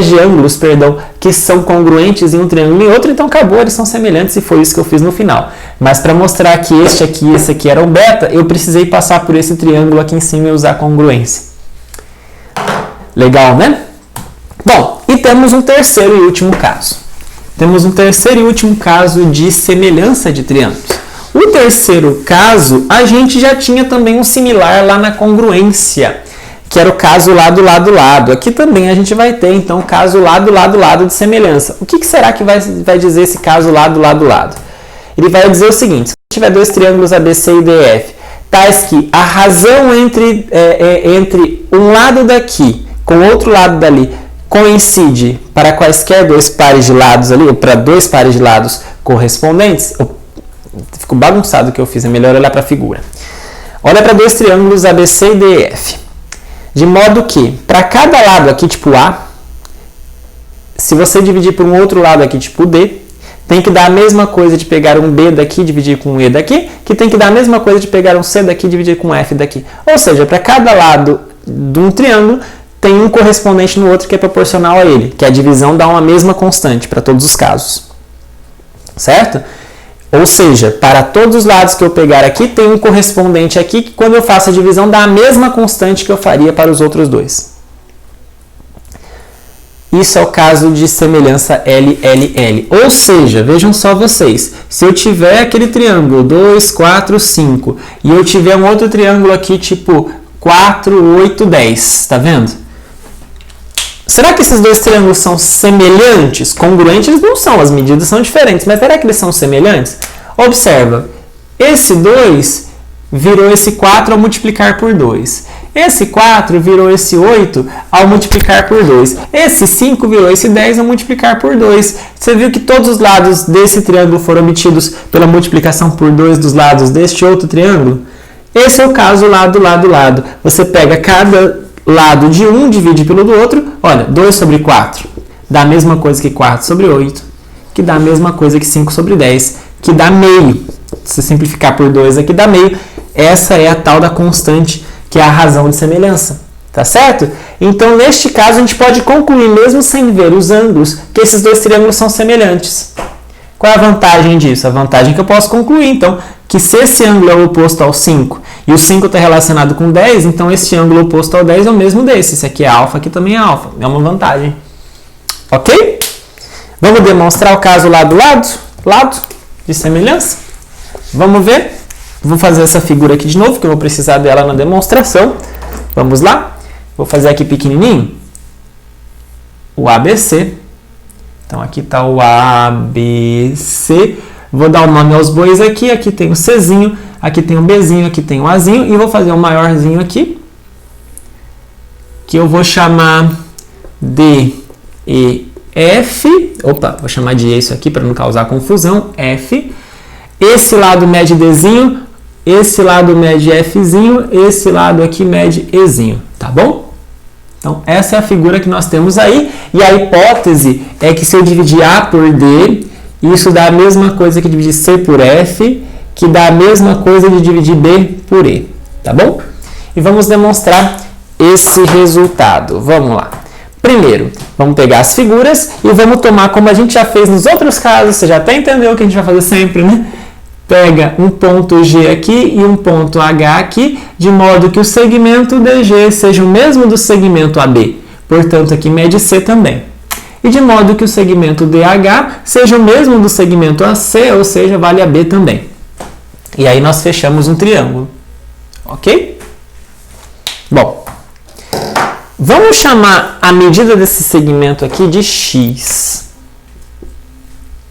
de ângulos, que são congruentes em um triângulo e outro, então acabou, eles são semelhantes e foi isso que eu fiz no final. Mas para mostrar que este aqui e esse aqui eram beta, eu precisei passar por esse triângulo aqui em cima e usar congruência. Legal, né? Bom, e temos um terceiro e último caso. Temos um terceiro e último caso de semelhança de triângulos. O terceiro caso, a gente já tinha também um similar lá na congruência, que era o caso lado, lado, lado. Aqui também a gente vai ter, então, o caso lado, lado, lado de semelhança. O que será que vai dizer esse caso lado, lado, lado? Ele vai dizer o seguinte, se tiver dois triângulos ABC e DF, tais que a razão entre um lado daqui com o outro lado dali coincide para quaisquer dois pares de lados ali, ou para dois pares de lados correspondentes, ficou bagunçado o que eu fiz, é melhor olhar para a figura. Olha para dois triângulos ABC e DF. De modo que, para cada lado aqui, tipo A, se você dividir por um outro lado aqui, tipo D, tem que dar a mesma coisa de pegar um B daqui e dividir com um E daqui, que tem que dar a mesma coisa de pegar um C daqui e dividir com um F daqui. Ou seja, para cada lado de um triângulo, tem um correspondente no outro que é proporcional a ele, que a divisão dá uma mesma constante para todos os casos. Certo? Ou seja, para todos os lados que eu pegar aqui, tem um correspondente aqui que quando eu faço a divisão dá a mesma constante que eu faria para os outros dois. Isso é o caso de semelhança LLL. Ou seja, vejam só vocês, se eu tiver aquele triângulo 2, 4, 5 e eu tiver um outro triângulo aqui tipo 4, 8, 10, tá vendo? Será que esses dois triângulos são semelhantes? Congruentes eles não são, as medidas são diferentes, mas será que eles são semelhantes? Observa, esse 2 virou esse 4 ao multiplicar por 2. Esse 4 virou esse 8 ao multiplicar por 2. Esse 5 virou esse 10 ao multiplicar por 2. Você viu que todos os lados desse triângulo foram obtidos pela multiplicação por 2 dos lados deste outro triângulo? Esse é o caso lado, lado, lado. Você pega cada lado de um, divide pelo do outro. Olha, 2 sobre 4 dá a mesma coisa que 4 sobre 8, que dá a mesma coisa que 5 sobre 10, que dá meio. Se simplificar por 2 aqui dá meio. Essa é a tal da constante, que é a razão de semelhança. Tá certo? Então, neste caso, a gente pode concluir, mesmo sem ver os ângulos, que esses dois triângulos são semelhantes. Qual é a vantagem disso? A vantagem é que eu posso concluir, então, que se esse ângulo é o oposto ao 5 e o 5 está relacionado com 10, então esse ângulo oposto ao 10 é o mesmo desse. Esse aqui é alfa, aqui também é alfa. É uma vantagem. Ok? Vamos demonstrar o caso lado, lado de semelhança? Vamos ver? Vou fazer essa figura aqui de novo, que eu vou precisar dela na demonstração. Vamos lá? Vou fazer aqui pequenininho o ABC. Então, aqui está o ABC. Vou dar o nome aos bois aqui. Aqui tem o Czinho, aqui tem o Bzinho, aqui tem o Azinho. E vou fazer o maiorzinho aqui, que eu vou chamar de EF. Opa, vou chamar de E isso aqui para não causar confusão. F. Esse lado mede Dzinho, esse lado mede Fzinho, esse lado aqui mede Ezinho. Tá bom? Então, essa é a figura que nós temos aí. E a hipótese é que se eu dividir A por D, isso dá a mesma coisa que dividir C por F, que dá a mesma coisa de dividir B por E. Tá bom? E vamos demonstrar esse resultado. Vamos lá. Primeiro, vamos pegar as figuras e vamos tomar como a gente já fez nos outros casos. Você já até entendeu o que a gente vai fazer sempre, né? Pega um ponto G aqui e um ponto H aqui, de modo que o segmento DG seja o mesmo do segmento AB. Portanto, aqui mede C também. E de modo que o segmento DH seja o mesmo do segmento AC, ou seja, vale AB também. E aí nós fechamos um triângulo. Ok? Bom, vamos chamar a medida desse segmento aqui de X.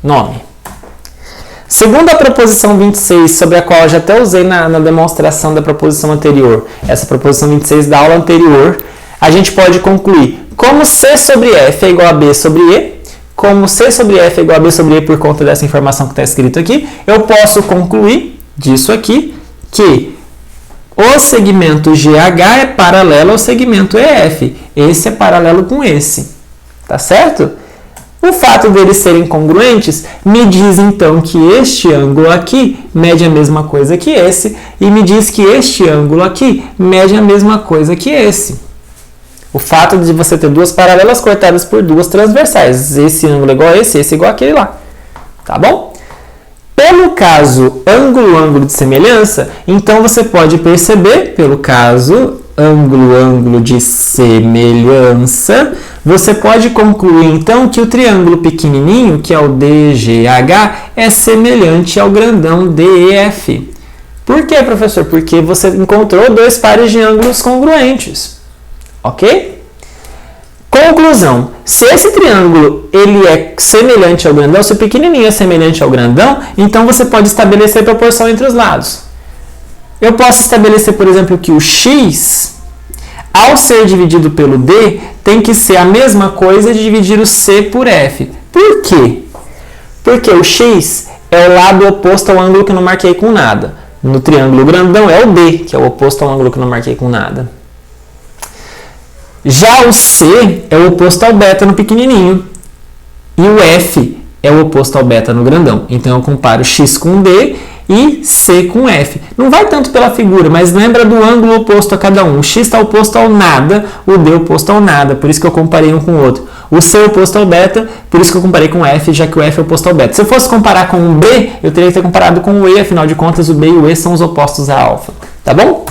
Nome. Segundo a proposição 26, sobre a qual eu já até usei na demonstração da proposição anterior, essa proposição 26 da aula anterior, a gente pode concluir como C sobre F é igual a B sobre E, como C sobre F é igual a B sobre E por conta dessa informação que está escrito aqui, eu posso concluir disso aqui que o segmento GH é paralelo ao segmento EF. Esse é paralelo com esse. Tá certo? O fato deles serem congruentes me diz então que este ângulo aqui mede a mesma coisa que esse e me diz que este ângulo aqui mede a mesma coisa que esse. O fato de você ter duas paralelas cortadas por duas transversais. Esse ângulo é igual a esse é igual àquele lá. Tá bom? Pelo caso ângulo de semelhança, então você pode perceber, pelo caso ângulo de semelhança, você pode concluir então que o triângulo pequenininho, que é o DGH, é semelhante ao grandão DEF. Por quê, professor? Porque você encontrou dois pares de ângulos congruentes. Ok? Conclusão. Se esse triângulo ele é semelhante ao grandão, se o pequenininho é semelhante ao grandão, então você pode estabelecer proporção entre os lados. Eu posso estabelecer, por exemplo, que o x, ao ser dividido pelo d, tem que ser a mesma coisa de dividir o c por f. Por quê? Porque o x é o lado oposto ao ângulo que eu não marquei com nada. No triângulo grandão é o d, que é o oposto ao ângulo que eu não marquei com nada. Já o c é o oposto ao beta no pequenininho. E o f é o oposto ao beta no grandão. Então eu comparo x com d e c com f. Não vai tanto pela figura, mas lembra do ângulo oposto a cada um. O x está oposto ao nada, o d oposto ao nada, por isso que eu comparei um com o outro. O c é oposto ao beta, por isso que eu comparei com o f, já que o f é oposto ao beta. Se eu fosse comparar com o b, eu teria que ter comparado com o e, afinal de contas o b e o e são os opostos a alfa. Tá bom?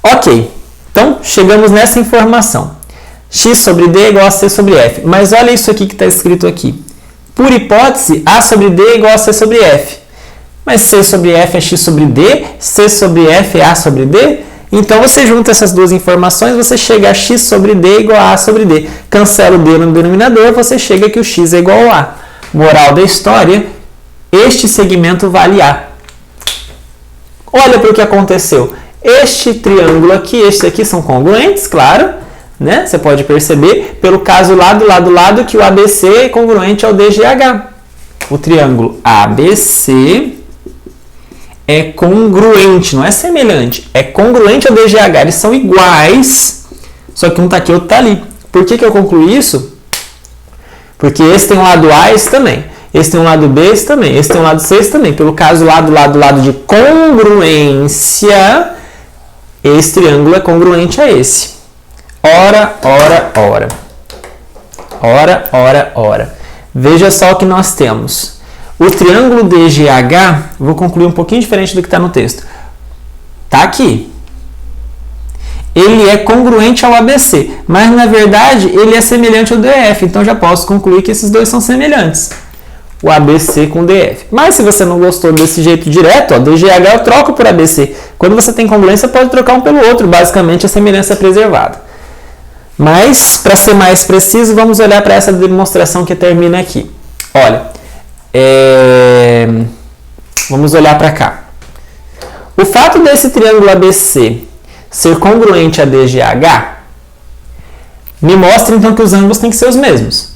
Ok, então chegamos nessa informação. X sobre d é igual a c sobre f. Mas olha isso aqui que está escrito aqui. Por hipótese, a sobre d é igual a c sobre f. Mas c sobre f é x sobre d, c sobre f é a sobre d. Então você junta essas duas informações, você chega a x sobre d igual a sobre d. Cancela o d no denominador, você chega que o x é igual a. Moral da história, este segmento vale A. Olha para o que aconteceu. Este triângulo aqui e este aqui são congruentes, claro, né? Você pode perceber pelo caso lado, que o ABC é congruente ao DGH. O triângulo ABC é congruente, não é semelhante, é congruente ao DGH, eles são iguais, só que um está aqui, outro está ali. Por que eu concluí isso? Porque esse tem um lado A, esse também. Esse tem um lado B, esse também. Esse tem um lado C, esse também. Pelo caso lado de congruência, esse triângulo é congruente a esse. Ora, ora, ora. Ora, ora, ora. Veja só o que nós temos. O triângulo DGH, vou concluir um pouquinho diferente do que está no texto. Está aqui. Ele é congruente ao ABC, mas na verdade ele é semelhante ao DF, então já posso concluir que esses dois são semelhantes. O ABC com o DF. Mas se você não gostou desse jeito direto, ó, DGH eu troco por ABC. Quando você tem congruência, pode trocar um pelo outro, basicamente a semelhança é preservada. Mas, para ser mais preciso, vamos olhar para essa demonstração que termina aqui. Olha, vamos olhar para cá. O fato desse triângulo ABC ser congruente a DGH me mostra então que os ângulos têm que ser os mesmos.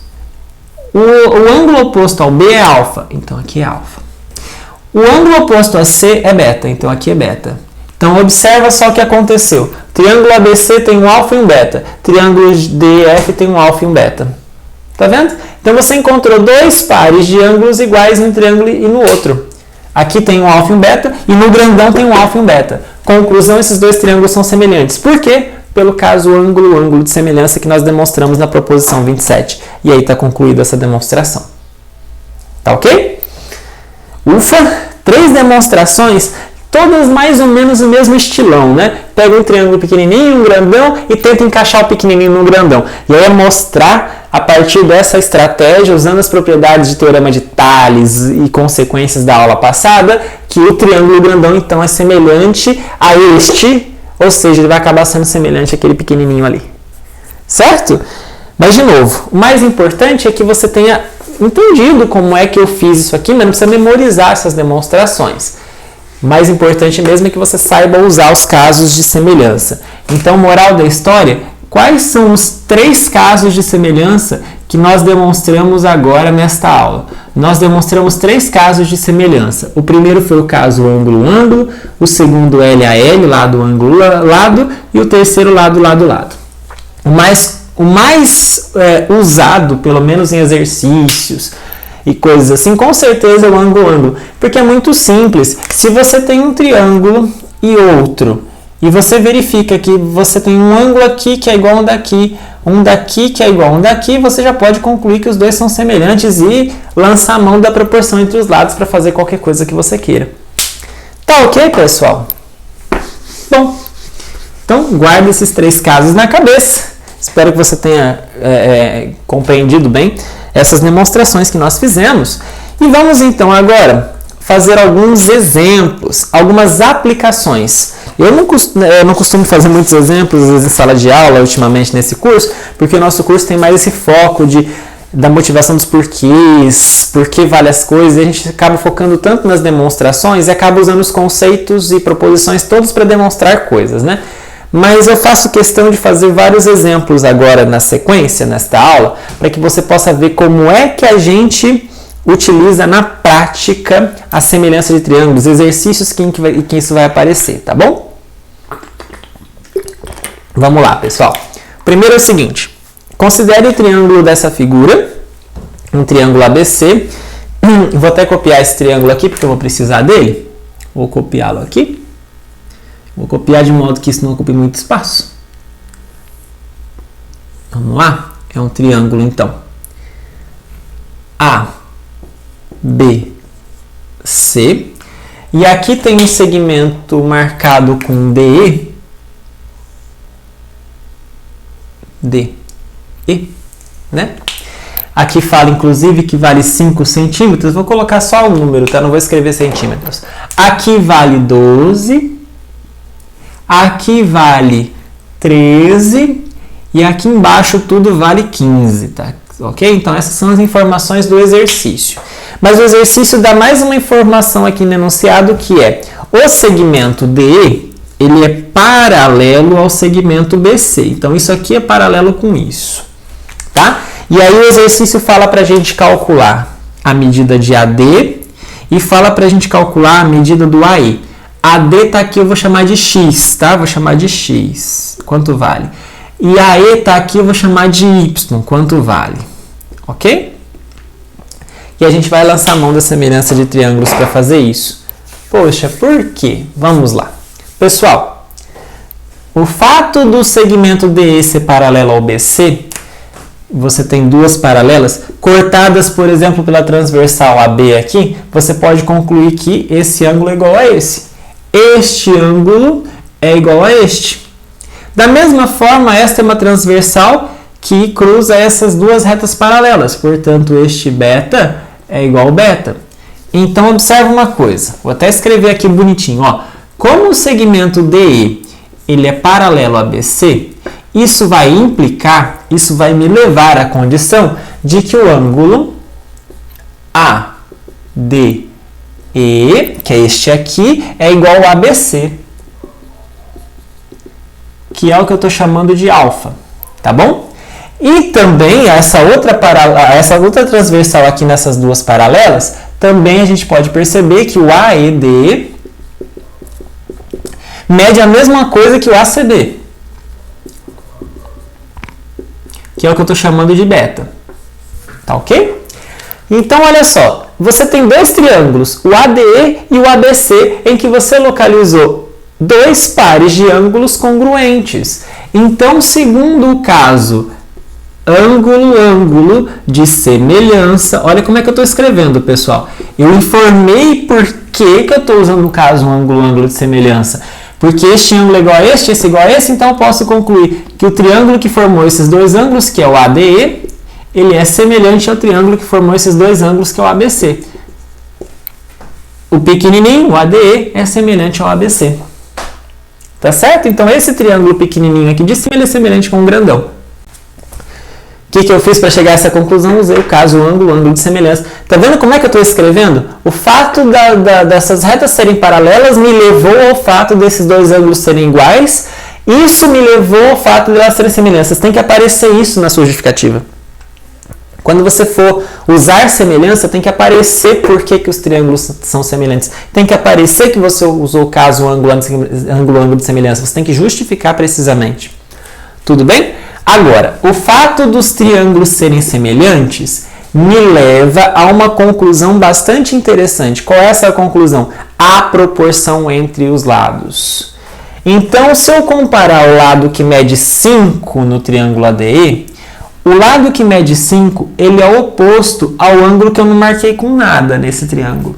O ângulo oposto ao B é alfa, então aqui é alfa. O ângulo oposto a C é beta, então aqui é beta. Então observa só o que aconteceu. Triângulo ABC tem um alfa e um beta. Triângulo DF tem um alfa e um beta. Tá vendo? Então você encontrou dois pares de ângulos iguais num triângulo e no outro. Aqui tem um alfa e um beta e no grandão tem um alfa e um beta. Conclusão, esses dois triângulos são semelhantes. Por quê? Pelo caso ângulo de semelhança que nós demonstramos na proposição 27. E aí está concluída essa demonstração. Tá ok? Ufa! 3 demonstrações, todas mais ou menos o mesmo estilão, né? Pega um triângulo pequenininho, um grandão e tenta encaixar o pequenininho no grandão. E aí é mostrar, a partir dessa estratégia, usando as propriedades de teorema de Thales e consequências da aula passada, que o triângulo grandão, então, é semelhante a este, ou seja, ele vai acabar sendo semelhante àquele pequenininho ali. Certo? Mas, de novo, o mais importante é que você tenha entendido como é que eu fiz isso aqui, mas não precisa memorizar essas demonstrações. O mais importante mesmo é que você saiba usar os casos de semelhança. Então, moral da história, quais são os 3 casos de semelhança que nós demonstramos agora nesta aula? Nós demonstramos 3 casos de semelhança. O primeiro foi o caso ângulo-ângulo, o segundo L a L, lado, ângulo, lado, e o terceiro lado, lado, lado. O mais usado, pelo menos em exercícios e coisas assim, com certeza é o ângulo-ângulo, porque é muito simples. Se você tem um triângulo e outro, e você verifica que você tem um ângulo aqui que é igual a um daqui que é igual a um daqui, você já pode concluir que os dois são semelhantes e lançar a mão da proporção entre os lados para fazer qualquer coisa que você queira. Tá ok, pessoal? Bom, então guarde esses 3 casos na cabeça. Espero que você tenha compreendido bem essas demonstrações que nós fizemos. E vamos então agora fazer alguns exemplos, algumas aplicações. Eu não costumo fazer muitos exemplos em sala de aula ultimamente nesse curso, porque o nosso curso tem mais esse foco da motivação dos porquês, por que vale as coisas, e a gente acaba focando tanto nas demonstrações e acaba usando os conceitos e proposições todos para demonstrar coisas, né? Mas eu faço questão de fazer vários exemplos agora na sequência, nesta aula, para que você possa ver como é que a gente utiliza na prática a semelhança de triângulos, exercícios em que isso vai aparecer, tá bom? Vamos lá, pessoal. Primeiro é o seguinte, considere o triângulo dessa figura, um triângulo ABC. Vou até copiar esse triângulo aqui, porque eu vou precisar dele. Vou copiá-lo aqui. Vou copiar de modo que isso não ocupe muito espaço. Vamos lá? É um triângulo, então. A, B, C. E aqui tem um segmento marcado com DE. DE, né? Aqui fala, inclusive, que vale 5 centímetros. Vou colocar só o número, tá? Não vou escrever centímetros. Aqui vale 12. aqui vale 13 e aqui embaixo tudo vale 15, tá? Ok? Então essas são as informações do exercício. Mas o exercício dá mais uma informação aqui no enunciado que é o segmento DE, ele é paralelo ao segmento BC. Então isso aqui é paralelo com isso, tá? E aí o exercício fala para a gente calcular a medida de AD e fala para a gente calcular a medida do AE. AD tá aqui, eu vou chamar de X, tá? Vou chamar de X, quanto vale? E AE tá aqui, eu vou chamar de Y, quanto vale? Ok? E a gente vai lançar a mão da semelhança de triângulos para fazer isso. Poxa, por quê? Vamos lá. Pessoal, o fato do segmento DE ser paralelo ao BC, você tem duas paralelas, cortadas, por exemplo, pela transversal AB aqui, você pode concluir que esse ângulo é igual a esse. Este ângulo é igual a este. Da mesma forma, esta é uma transversal que cruza essas duas retas paralelas. Portanto, este beta é igual ao beta. Então, observe uma coisa. Vou até escrever aqui bonitinho. Ó. Como o segmento DE ele é paralelo a BC, isso vai implicar, isso vai me levar à condição de que o ângulo ADE, que é este aqui, é igual a ABC, que é o que eu estou chamando de alfa, tá bom? E também essa outra transversal aqui nessas duas paralelas, também a gente pode perceber que o AED mede a mesma coisa que o ACB, que é o que eu estou chamando de beta, tá ok? Então, olha só, você tem dois triângulos, o ADE e o ABC, em que você localizou dois pares de ângulos congruentes. Então, segundo o caso ângulo de semelhança, olha como é que eu estou escrevendo, pessoal. Eu informei por que eu estou usando o caso ângulo de semelhança. Porque este ângulo é igual a este, esse é igual a esse, então eu posso concluir que o triângulo que formou esses dois ângulos, que é o ADE, ele é semelhante ao triângulo que formou esses dois ângulos, que é o ABC. O pequenininho, o ADE, é semelhante ao ABC. Tá certo? Então, esse triângulo pequenininho aqui de cima, ele é semelhante com o grandão. O que eu fiz para chegar a essa conclusão? Usei o caso ângulo de semelhança. Tá vendo como é que eu estou escrevendo? O fato dessas retas serem paralelas me levou ao fato desses dois ângulos serem iguais. Isso me levou ao fato de elas serem semelhanças. Tem que aparecer isso na sua justificativa. Quando você for usar semelhança, tem que aparecer por que os triângulos são semelhantes. Tem que aparecer que você usou o caso ângulo de semelhança. Você tem que justificar precisamente. Tudo bem? Agora, o fato dos triângulos serem semelhantes me leva a uma conclusão bastante interessante. Qual é essa conclusão? A proporção entre os lados. Então, se eu comparar o lado que mede 5 no triângulo ADE, o lado que mede 5, ele é oposto ao ângulo que eu não marquei com nada nesse triângulo.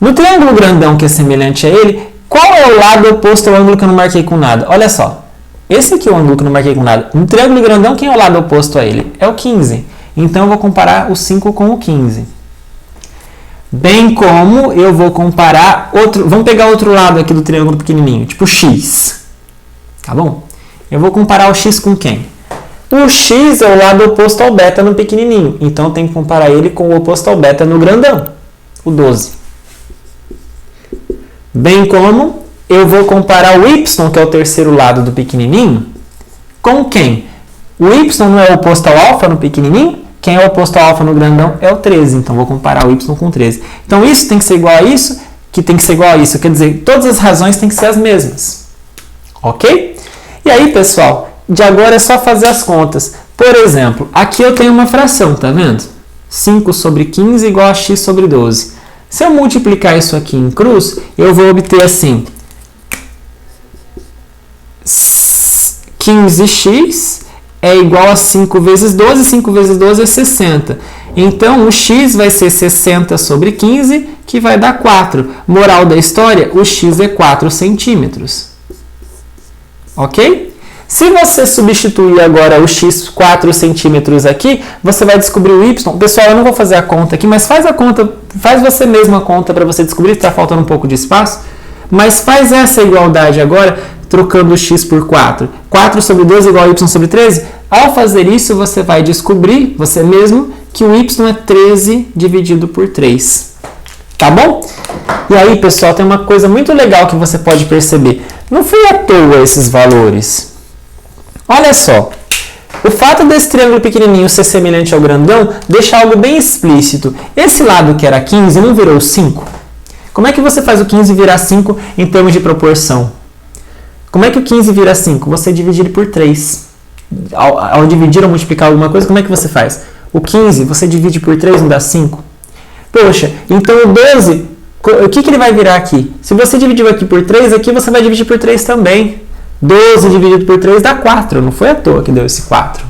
No triângulo grandão, que é semelhante a ele, qual é o lado oposto ao ângulo que eu não marquei com nada? Olha só. Esse aqui é o ângulo que eu não marquei com nada. No triângulo grandão, quem é o lado oposto a ele? É o 15. Então, eu vou comparar o 5 com o 15. Bem como eu vou comparar outro... Vamos pegar outro lado aqui do triângulo pequenininho, tipo x. Tá bom? Eu vou comparar o x com quem? O x é o lado oposto ao beta no pequenininho. Então, eu tenho que comparar ele com o oposto ao beta no grandão, o 12. Bem como eu vou comparar o y, que é o terceiro lado do pequenininho, com quem? O y não é o oposto ao alfa no pequenininho? Quem é o oposto ao alfa no grandão é o 13. Então, vou comparar o y com 13. Então, isso tem que ser igual a isso, que tem que ser igual a isso. Quer dizer, todas as razões têm que ser as mesmas. Ok? E aí, pessoal, de agora é só fazer as contas. Por exemplo, aqui eu tenho uma fração, tá vendo? 5 sobre 15 igual a x sobre 12. Se eu multiplicar isso aqui em cruz, eu vou obter assim... 15x é igual a 5 vezes 12, 5 vezes 12 é 60. Então, o x vai ser 60 sobre 15, que vai dar 4. Moral da história, o x é 4 centímetros. Ok? Se você substituir agora o x 4 centímetros aqui, você vai descobrir o y. Pessoal, eu não vou fazer a conta aqui, mas faz a conta, faz você mesmo a conta para você descobrir, está faltando um pouco de espaço. Mas faz essa igualdade agora, trocando x por 4? 4 sobre 12 igual a y sobre 13? Ao fazer isso, você vai descobrir, você mesmo, que o y é 13 dividido por 3. Tá bom? E aí, pessoal, tem uma coisa muito legal que você pode perceber. Não foi à toa esses valores. Olha só. O fato desse triângulo pequenininho ser semelhante ao grandão deixa algo bem explícito. Esse lado que era 15 não virou 5? Como é que você faz o 15 virar 5 em termos de proporção? Como é que o 15 vira 5? Você divide ele por 3. Ao dividir ou multiplicar alguma coisa, como é que você faz? O 15, você divide por 3, não dá 5? Poxa, então o 12, o que ele vai virar aqui? Se você dividiu aqui por 3, aqui você vai dividir por 3 também. 12 dividido por 3 dá 4, não foi à toa que deu esse 4.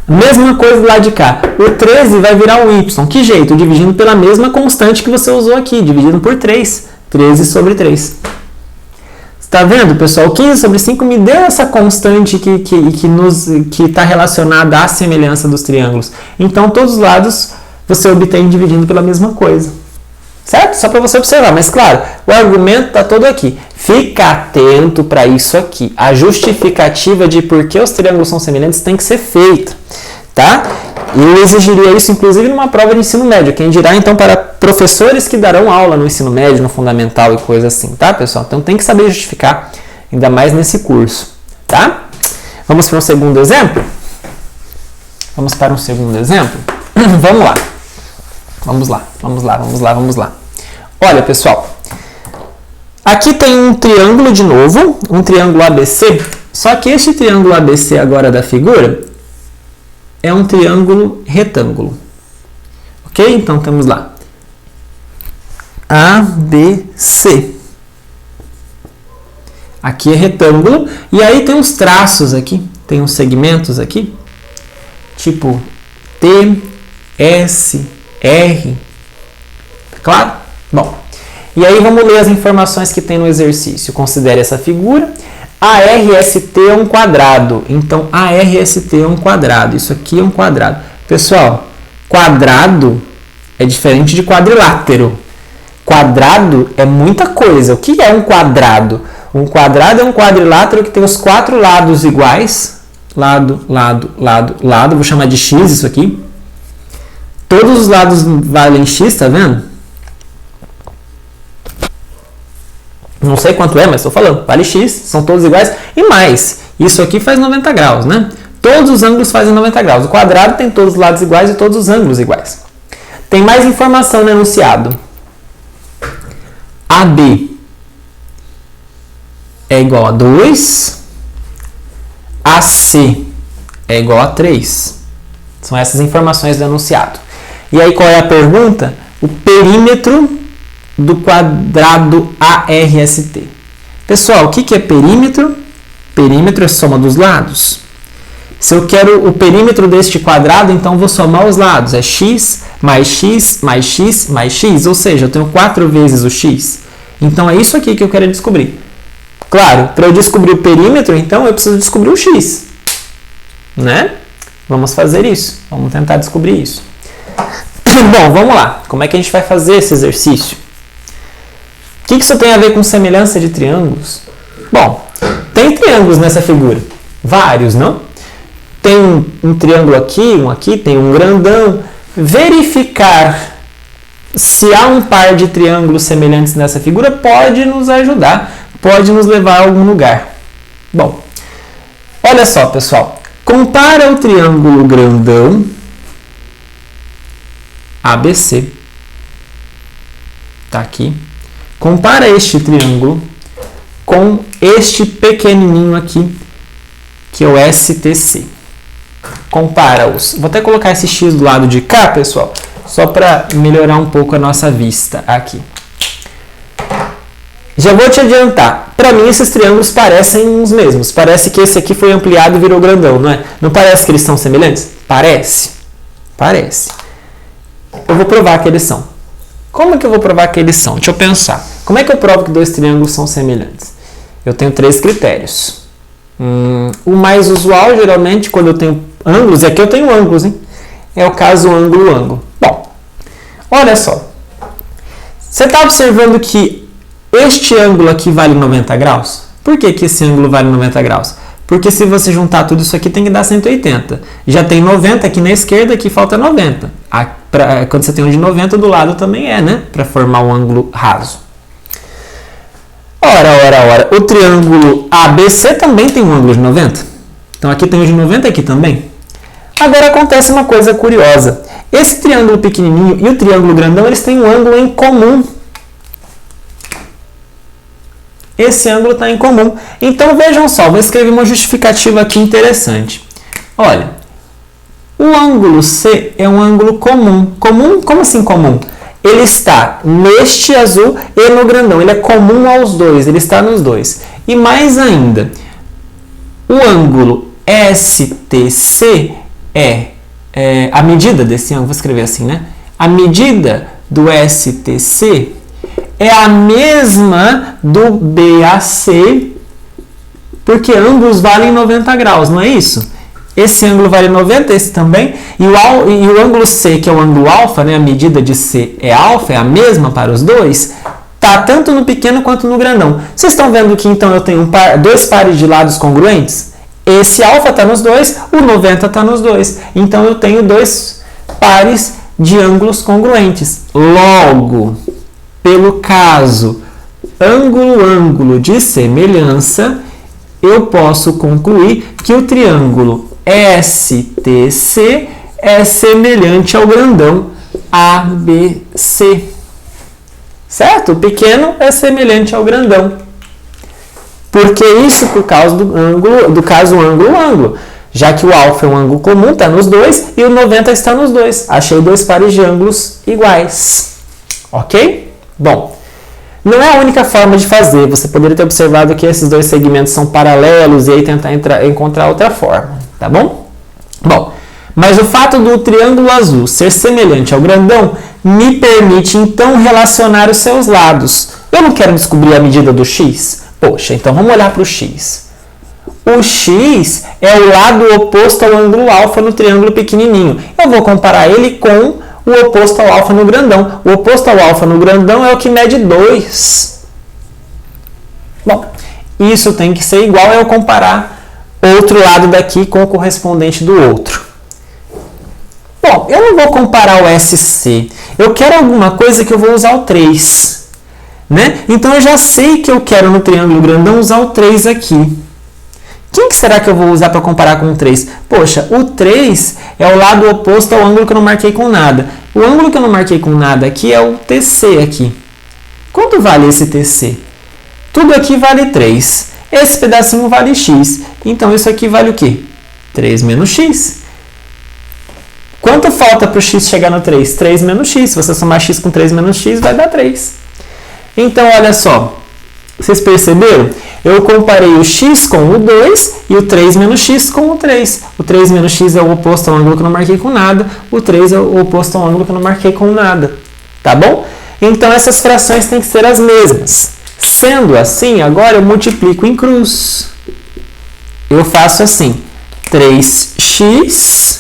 Mesma coisa do lado de cá. O 13 vai virar um y. Que jeito? Dividindo pela mesma constante que você usou aqui, dividido por 3. 13 sobre 3. Está vendo, pessoal? 15 sobre 5 me deu essa constante que está relacionada à semelhança dos triângulos. Então, todos os lados você obtém dividindo pela mesma coisa. Certo? Só para você observar. Mas, claro, o argumento está todo aqui. Fica atento para isso aqui. A justificativa de por que os triângulos são semelhantes tem que ser feita. Tá? Eu exigiria isso, inclusive, numa prova de ensino médio. Quem dirá, então, para professores que darão aula no ensino médio, no fundamental e coisa assim. Tá, pessoal? Então, tem que saber justificar, ainda mais nesse curso. Tá? Vamos para um segundo exemplo? Vamos para um segundo exemplo? Vamos lá. Vamos lá. Olha, pessoal. Aqui tem um triângulo de novo, um triângulo ABC. Só que este triângulo ABC agora da figura é um triângulo retângulo. Ok? Então, temos lá. ABC. Aqui é retângulo. E aí tem uns traços aqui. Tem uns segmentos aqui. Tipo T, S, R. Claro? Bom. E aí vamos ler as informações que tem no exercício. Considere essa figura. ARST é um quadrado. Então, ARST é um quadrado. Isso aqui é um quadrado. Pessoal, quadrado é diferente de quadrilátero. Quadrado é muita coisa. O que é um quadrado? Um quadrado é um quadrilátero que tem os 4 lados iguais. Lado, lado, lado, lado. Vou chamar de X isso aqui. Todos os lados valem X, tá vendo? Não sei quanto é, mas estou falando. Vale X, são todos iguais. E mais, isso aqui faz 90 graus, né? Todos os ângulos fazem 90 graus. O quadrado tem todos os lados iguais e todos os ângulos iguais. Tem mais informação no enunciado. AB é igual a 2. AC é igual a 3. São essas informações do enunciado. E aí qual é a pergunta? O perímetro do quadrado ARST. Pessoal, o que é perímetro? Perímetro é a soma dos lados. Se eu quero o perímetro deste quadrado, então vou somar os lados. É x mais x mais x mais x, ou seja, eu tenho 4 vezes o x. Então é isso aqui que eu quero descobrir. Claro, para eu descobrir o perímetro, então eu preciso descobrir o x. Né? Vamos fazer isso. Vamos tentar descobrir isso. Bom, vamos lá. Como é que a gente vai fazer esse exercício? O que isso tem a ver com semelhança de triângulos? Bom, tem triângulos nessa figura. Vários, não? Tem um triângulo aqui, tem um grandão. Verificar se há um par de triângulos semelhantes nessa figura pode nos ajudar, pode nos levar a algum lugar. Bom, olha só, pessoal. Compara o triângulo grandão ABC. Tá aqui. Compara este triângulo com este pequenininho aqui, que é o STC. Compara-os. Vou até colocar esse X do lado de cá, pessoal, só para melhorar um pouco a nossa vista aqui. Já vou te adiantar. Para mim, esses triângulos parecem os mesmos. Parece que esse aqui foi ampliado e virou grandão, não é? Não parece que eles são semelhantes? Parece. Parece. Eu vou provar que eles são. Como é que eu vou provar que eles são? Deixa eu pensar. Como é que eu provo que dois triângulos são semelhantes? Eu tenho 3 critérios. O mais usual, geralmente, quando eu tenho ângulos, e aqui eu tenho ângulos, hein? É o caso ângulo-ângulo. Bom, olha só. Você está observando que este ângulo aqui vale 90 graus? Por que que esse ângulo vale 90 graus? Porque se você juntar tudo isso aqui, tem que dar 180. Já tem 90 aqui na esquerda, aqui falta 90. Quando você tem um de 90, do lado também é, né? Para formar um ângulo raso. Ora. O triângulo ABC também tem um ângulo de 90. Então aqui tem um de 90 aqui também. Agora acontece uma coisa curiosa. Esse triângulo pequenininho e o triângulo grandão, eles têm um ângulo em comum. Esse ângulo está em comum. Então, vejam só, vou escrever uma justificativa aqui interessante. Olha, o ângulo C é um ângulo comum. Comum? Como assim comum? Ele está neste azul e no grandão. Ele é comum aos dois, ele está nos dois. E mais ainda, o ângulo STC a medida desse ângulo, vou escrever assim, né? A medida do STC é a mesma do BAC, porque ambos valem 90 graus, não é isso? Esse ângulo vale 90, esse também, e o ângulo C, que é o ângulo alfa, né? A medida de C é alfa, é a mesma para os dois, tá tanto no pequeno quanto no grandão. Vocês estão vendo que então eu tenho dois pares de lados congruentes? Esse alfa está nos dois, o 90 está nos dois. Então eu tenho dois pares de ângulos congruentes. Logo, pelo caso ângulo-ângulo de semelhança, eu posso concluir que o triângulo STC é semelhante ao grandão ABC. Certo? O pequeno é semelhante ao grandão. Por que isso? Por causa do caso ângulo-ângulo. Já que o alfa é um ângulo comum, está nos dois, e o 90 está nos dois. Achei dois pares de ângulos iguais. Ok? Bom, não é a única forma de fazer. Você poderia ter observado que esses dois segmentos são paralelos e aí tentar encontrar outra forma. Tá bom? Bom, mas o fato do triângulo azul ser semelhante ao grandão me permite, então, relacionar os seus lados. Eu não quero descobrir a medida do x? Poxa, então vamos olhar para o x. O x é o lado oposto ao ângulo alfa no triângulo pequenininho. Eu vou comparar ele com o oposto ao alfa no grandão. O oposto ao alfa no grandão é o que mede 2. Bom, isso tem que ser igual a eu comparar outro lado daqui com o correspondente do outro. Bom, eu não vou comparar o SC. Eu quero alguma coisa que eu vou usar o 3. Né? Então eu já sei que eu quero no triângulo grandão usar o 3 aqui. Quem que será que eu vou usar para comparar com o 3? Poxa, o 3 é o lado oposto ao ângulo que eu não marquei com nada. O ângulo que eu não marquei com nada aqui é o TC aqui. Quanto vale esse TC? Tudo aqui vale 3. Esse pedacinho vale x. Então isso aqui vale o quê? 3 menos x. Quanto falta para o x chegar no 3? 3 menos x. Se você somar x com 3 menos x, vai dar 3. Então, olha só, vocês perceberam? Eu comparei o x com o 2 e o 3 menos x com o 3. O 3 menos x é o oposto ao ângulo que eu não marquei com nada, o 3 é o oposto ao ângulo que eu não marquei com nada. Tá bom? Então, essas frações têm que ser as mesmas. Sendo assim, agora eu multiplico em cruz. Eu faço assim, 3x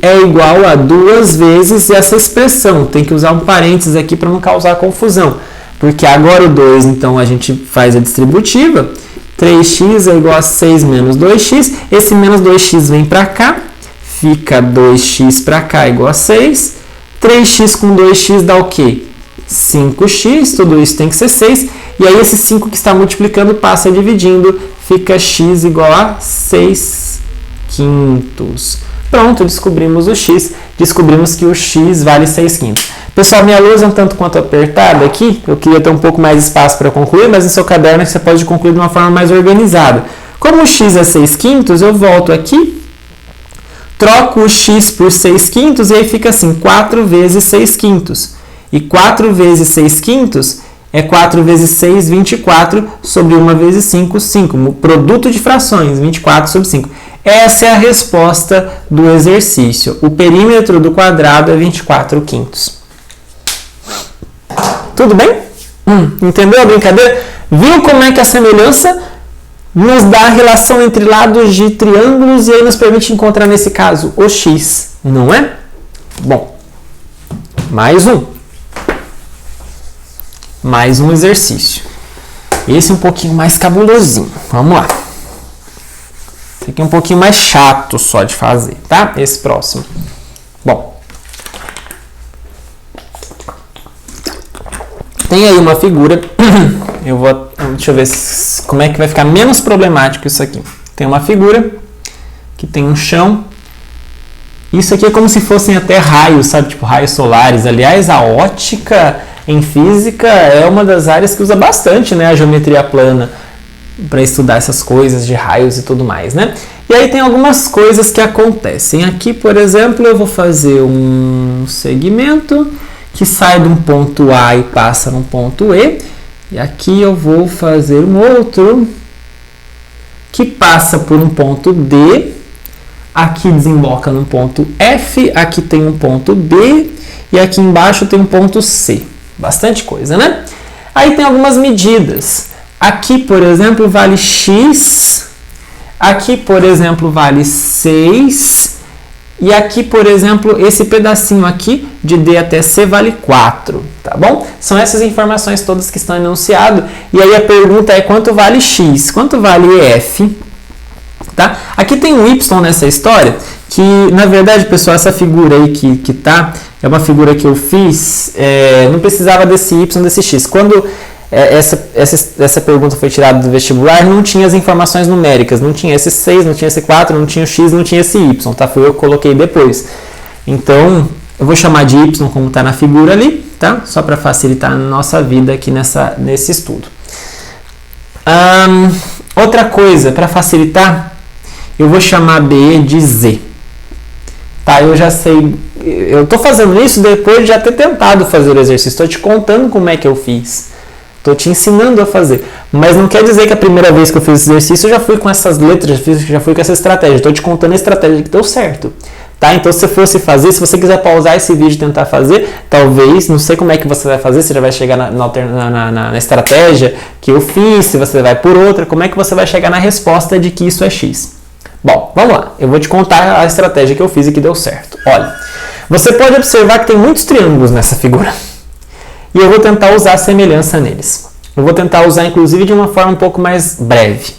é igual a 2 vezes essa expressão. Tem que usar um parênteses aqui para não causar confusão. Porque agora o 2, então, a gente faz a distributiva. 3x é igual a 6 menos 2x. Esse menos 2x vem para cá. Fica 2x para cá igual a 6. 3x com 2x dá o quê? 5x. Tudo isso tem que ser 6. E aí esse 5 que está multiplicando passa dividindo. Fica x igual a 6 quintos. Pronto, descobrimos o x. Descobrimos que o x vale 6 quintos. Pessoal, minha lousa é um tanto quanto apertada aqui. Eu queria ter um pouco mais de espaço para concluir, mas no seu caderno você pode concluir de uma forma mais organizada. Como o x é 6 quintos, eu volto aqui, troco o x por 6 quintos e aí fica assim, 4 vezes 6 quintos. E 4 vezes 6 quintos é 4 vezes 6, 24, sobre 1 vezes 5, 5. O produto de frações, 24 sobre 5. Essa é a resposta do exercício. O perímetro do quadrado é 24 quintos. Tudo bem? Entendeu a brincadeira? Viu como é que a semelhança nos dá a relação entre lados de triângulos e aí nos permite encontrar, nesse caso, o x, não é? Bom, mais um exercício. Esse é um pouquinho mais cabulosinho. Vamos lá. Esse aqui é um pouquinho mais chato só de fazer, tá? Esse próximo. Bom. Tem aí uma figura. Deixa eu ver como é que vai ficar menos problemático isso aqui. Tem uma figura que tem um chão. Isso aqui é como se fossem até raios, sabe? Tipo raios solares. Aliás, a ótica em física é uma das áreas que usa bastante, né, a geometria plana para estudar essas coisas de raios e tudo mais, né? E aí tem algumas coisas que acontecem. Aqui, por exemplo, eu vou fazer um segmento que sai de um ponto A e passa num ponto E. E aqui eu vou fazer um outro que passa por um ponto D. Aqui desemboca num ponto F. Aqui tem um ponto B. E aqui embaixo tem um ponto C. Bastante coisa, né? Aí tem algumas medidas. Aqui, por exemplo, vale X. Aqui, por exemplo, vale 6. E aqui, por exemplo, esse pedacinho aqui, de D até C, vale 4. Tá bom? São essas informações todas que estão enunciadas. E aí a pergunta é quanto vale X? Quanto vale F? Tá? Aqui tem um Y nessa história, que na verdade, pessoal, essa figura aí que tá, é uma figura que eu fiz, não precisava desse Y, desse X. Quando essa pergunta foi tirada do vestibular, não tinha as informações numéricas, não tinha esse 6, não tinha esse 4, não tinha o X, não tinha esse Y, tá? Foi eu que coloquei depois. Então, eu vou chamar de Y como está na figura ali, tá? Só para facilitar a nossa vida aqui nesse estudo. Outra coisa, para facilitar, eu vou chamar B de Z. Tá, eu já sei, eu estou fazendo isso depois de já ter tentado fazer o exercício, estou te contando como é que eu fiz. Estou te ensinando a fazer. Mas não quer dizer que a primeira vez que eu fiz esse exercício eu já fui com essas letras, já fui com essa estratégia. Estou te contando a estratégia que deu certo. Tá? Então, se você fosse fazer, se você quiser pausar esse vídeo e tentar fazer, talvez, não sei como é que você vai fazer, você já vai chegar na estratégia que eu fiz, se você vai por outra, como é que você vai chegar na resposta de que isso é X. Bom, vamos lá. Eu vou te contar a estratégia que eu fiz e que deu certo. Olha, você pode observar que tem muitos triângulos nessa figura. E eu vou tentar usar a semelhança neles. Eu vou tentar usar, inclusive, de uma forma um pouco mais breve.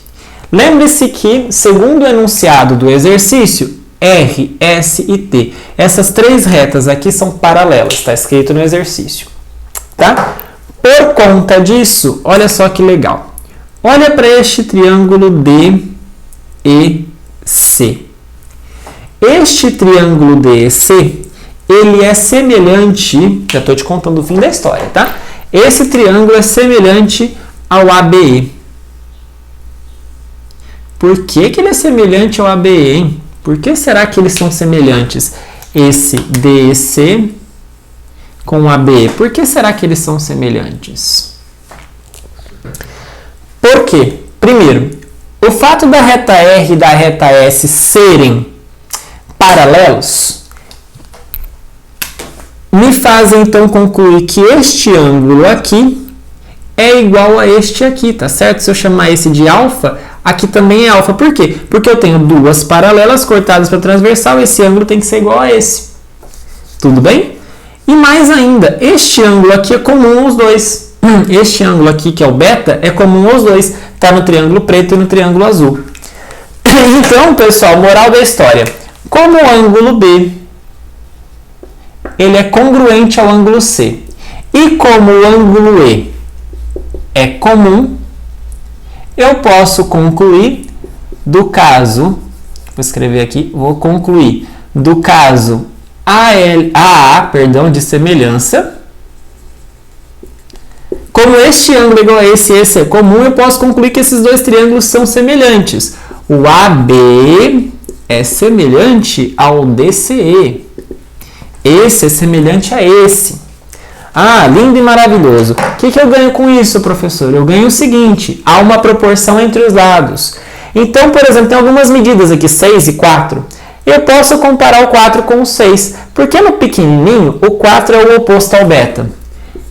Lembre-se que, segundo o enunciado do exercício, R, S e T, essas três retas aqui são paralelas, está escrito no exercício. Tá? Por conta disso, olha só que legal. Olha para este triângulo DEC. Este triângulo DEC, ele é semelhante, já estou te contando o fim da história, tá? Esse triângulo é semelhante ao ABE. Por que ele é semelhante ao ABE, hein? Por que será que eles são semelhantes? Esse DEC com o ABE. Por que será que eles são semelhantes? Por quê? Primeiro, o fato da reta R e da reta S serem paralelos me faz então concluir que este ângulo aqui é igual a este aqui, tá certo? Se eu chamar esse de alfa, aqui também é alfa. Por quê? Porque eu tenho duas paralelas cortadas pela transversal, esse ângulo tem que ser igual a esse. Tudo bem? E mais ainda, este ângulo aqui é comum aos dois. Este ângulo aqui, que é o beta, é comum aos dois. Está no triângulo preto e no triângulo azul. Então, pessoal, moral da história. Como o ângulo B ele é congruente ao ângulo C, e como o ângulo E é comum, eu posso concluir do caso, vou escrever aqui, vou concluir do caso AA, de semelhança, como este ângulo é igual a esse é comum, eu posso concluir que esses dois triângulos são semelhantes. O AB é semelhante ao DCE. Esse é semelhante a esse. Ah, lindo e maravilhoso. O que eu ganho com isso, professor? Eu ganho o seguinte, há uma proporção entre os lados. Então, por exemplo, tem algumas medidas aqui, 6 e 4. Eu posso comparar o 4 com o 6, porque no pequenininho, o 4 é o oposto ao beta.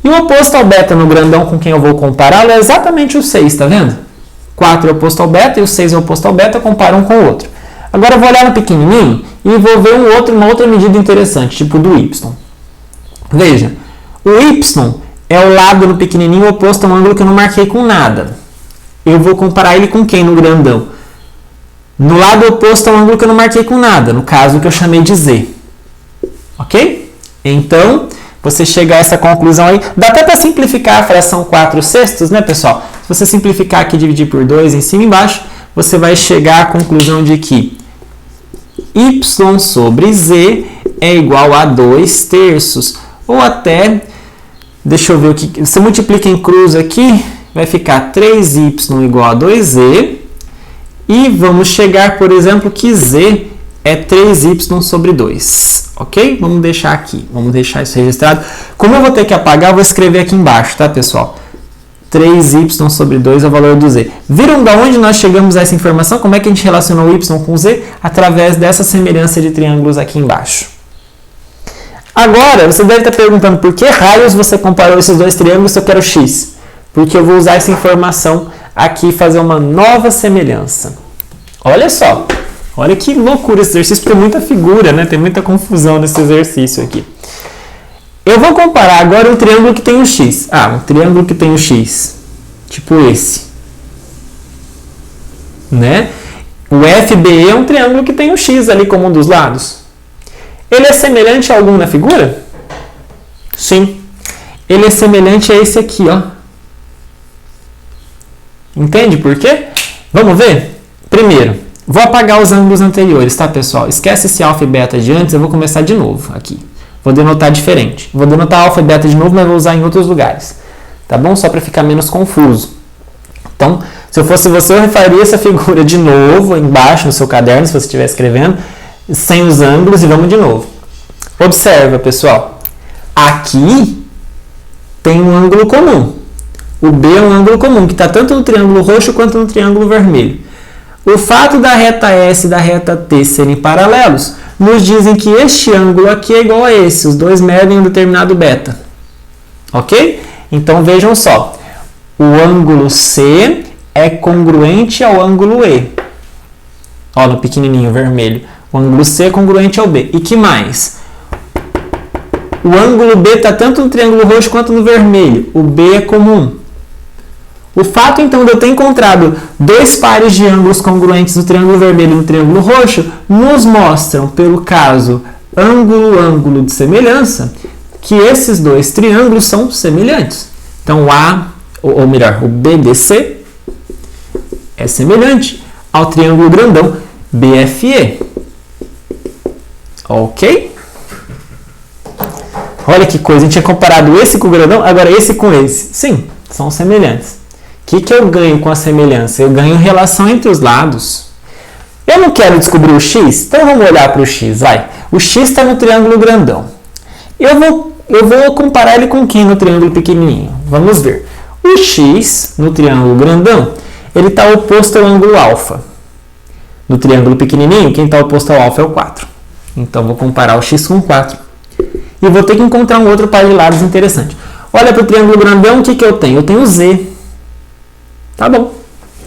E o oposto ao beta no grandão com quem eu vou comparar é exatamente o 6, tá vendo? 4 é oposto ao beta e o 6 é oposto ao beta, eu comparo um com o outro. Agora eu vou olhar no pequenininho e vou ver uma outra medida interessante, tipo do y. Veja, o y é o lado no pequenininho oposto a um ângulo que eu não marquei com nada. eu vou comparar ele com quem no grandão? No lado oposto ao ângulo que eu não marquei com nada, no caso que eu chamei de Z. Ok? Então, você chega a essa conclusão aí. Dá até para simplificar a fração 4/6, né, pessoal? Se você simplificar aqui e dividir por 2 em cima e embaixo, você vai chegar à conclusão de que y sobre z é igual a 2/3. Ou até, deixa eu ver o que... Você multiplica em cruz aqui, vai ficar 3y igual a 2z. E vamos chegar, por exemplo, que z é 3y sobre 2. Ok? Vamos deixar aqui. Vamos deixar isso registrado. Como eu vou ter que apagar, eu vou escrever aqui embaixo, tá, pessoal? 3y sobre 2 é o valor do z. Viram de onde nós chegamos a essa informação? Como é que a gente relacionou y com z? Através dessa semelhança de triângulos aqui embaixo. Agora, você deve estar perguntando por que raios você comparou esses dois triângulos se eu quero x? Porque eu vou usar essa informação aqui e fazer uma nova semelhança. Olha só. Olha que loucura esse exercício, tem muita figura, né? Tem muita confusão nesse exercício aqui. Eu vou comparar agora um triângulo que tem um x. Um triângulo que tem um x, tipo esse. Né? O FBE é um triângulo que tem um x ali como um dos lados. Ele é semelhante a algum na figura? Sim. Ele é semelhante a esse aqui, ó. Entende por quê? Vamos ver? Primeiro, vou apagar os ângulos anteriores, tá, pessoal? Esquece esse alfa e beta de antes, eu vou começar de novo aqui. Vou denotar diferente. Vou denotar alfa e beta de novo, mas vou usar em outros lugares. Tá bom? Só para ficar menos confuso. Então, se eu fosse você, eu refaria essa figura de novo, embaixo no seu caderno, se você estiver escrevendo, sem os ângulos, e vamos de novo. Observa, pessoal. Aqui tem um ângulo comum. O B é um ângulo comum, que está tanto no triângulo roxo quanto no triângulo vermelho. O fato da reta S e da reta T serem paralelos nos dizem que este ângulo aqui é igual a esse. Os dois medem um determinado beta. Ok? Então, vejam só. O ângulo C é congruente ao ângulo E. Olha no pequenininho vermelho. O ângulo C é congruente ao B. E que mais? O ângulo B está tanto no triângulo roxo quanto no vermelho. O B é comum. O fato, então, de eu ter encontrado dois pares de ângulos congruentes no triângulo vermelho e no triângulo roxo, nos mostram, pelo caso ângulo-ângulo de semelhança, que esses dois triângulos são semelhantes. Então, o BBC é semelhante ao triângulo grandão BFE. Ok? Olha que coisa, a gente tinha comparado esse com o grandão, agora esse com esse. Sim, são semelhantes. O que eu ganho com a semelhança? Eu ganho relação entre os lados. Eu não quero descobrir o x, então vamos olhar para o x, vai. O x está no triângulo grandão. Eu vou comparar ele com quem no triângulo pequenininho? Vamos ver. O x, no triângulo grandão, ele está oposto ao ângulo alfa. No triângulo pequenininho, quem está oposto ao alfa é o 4. Então, vou comparar o x com 4. E vou ter que encontrar um outro par de lados interessante. Olha para o triângulo grandão, o que eu tenho? Eu tenho o z. Tá bom.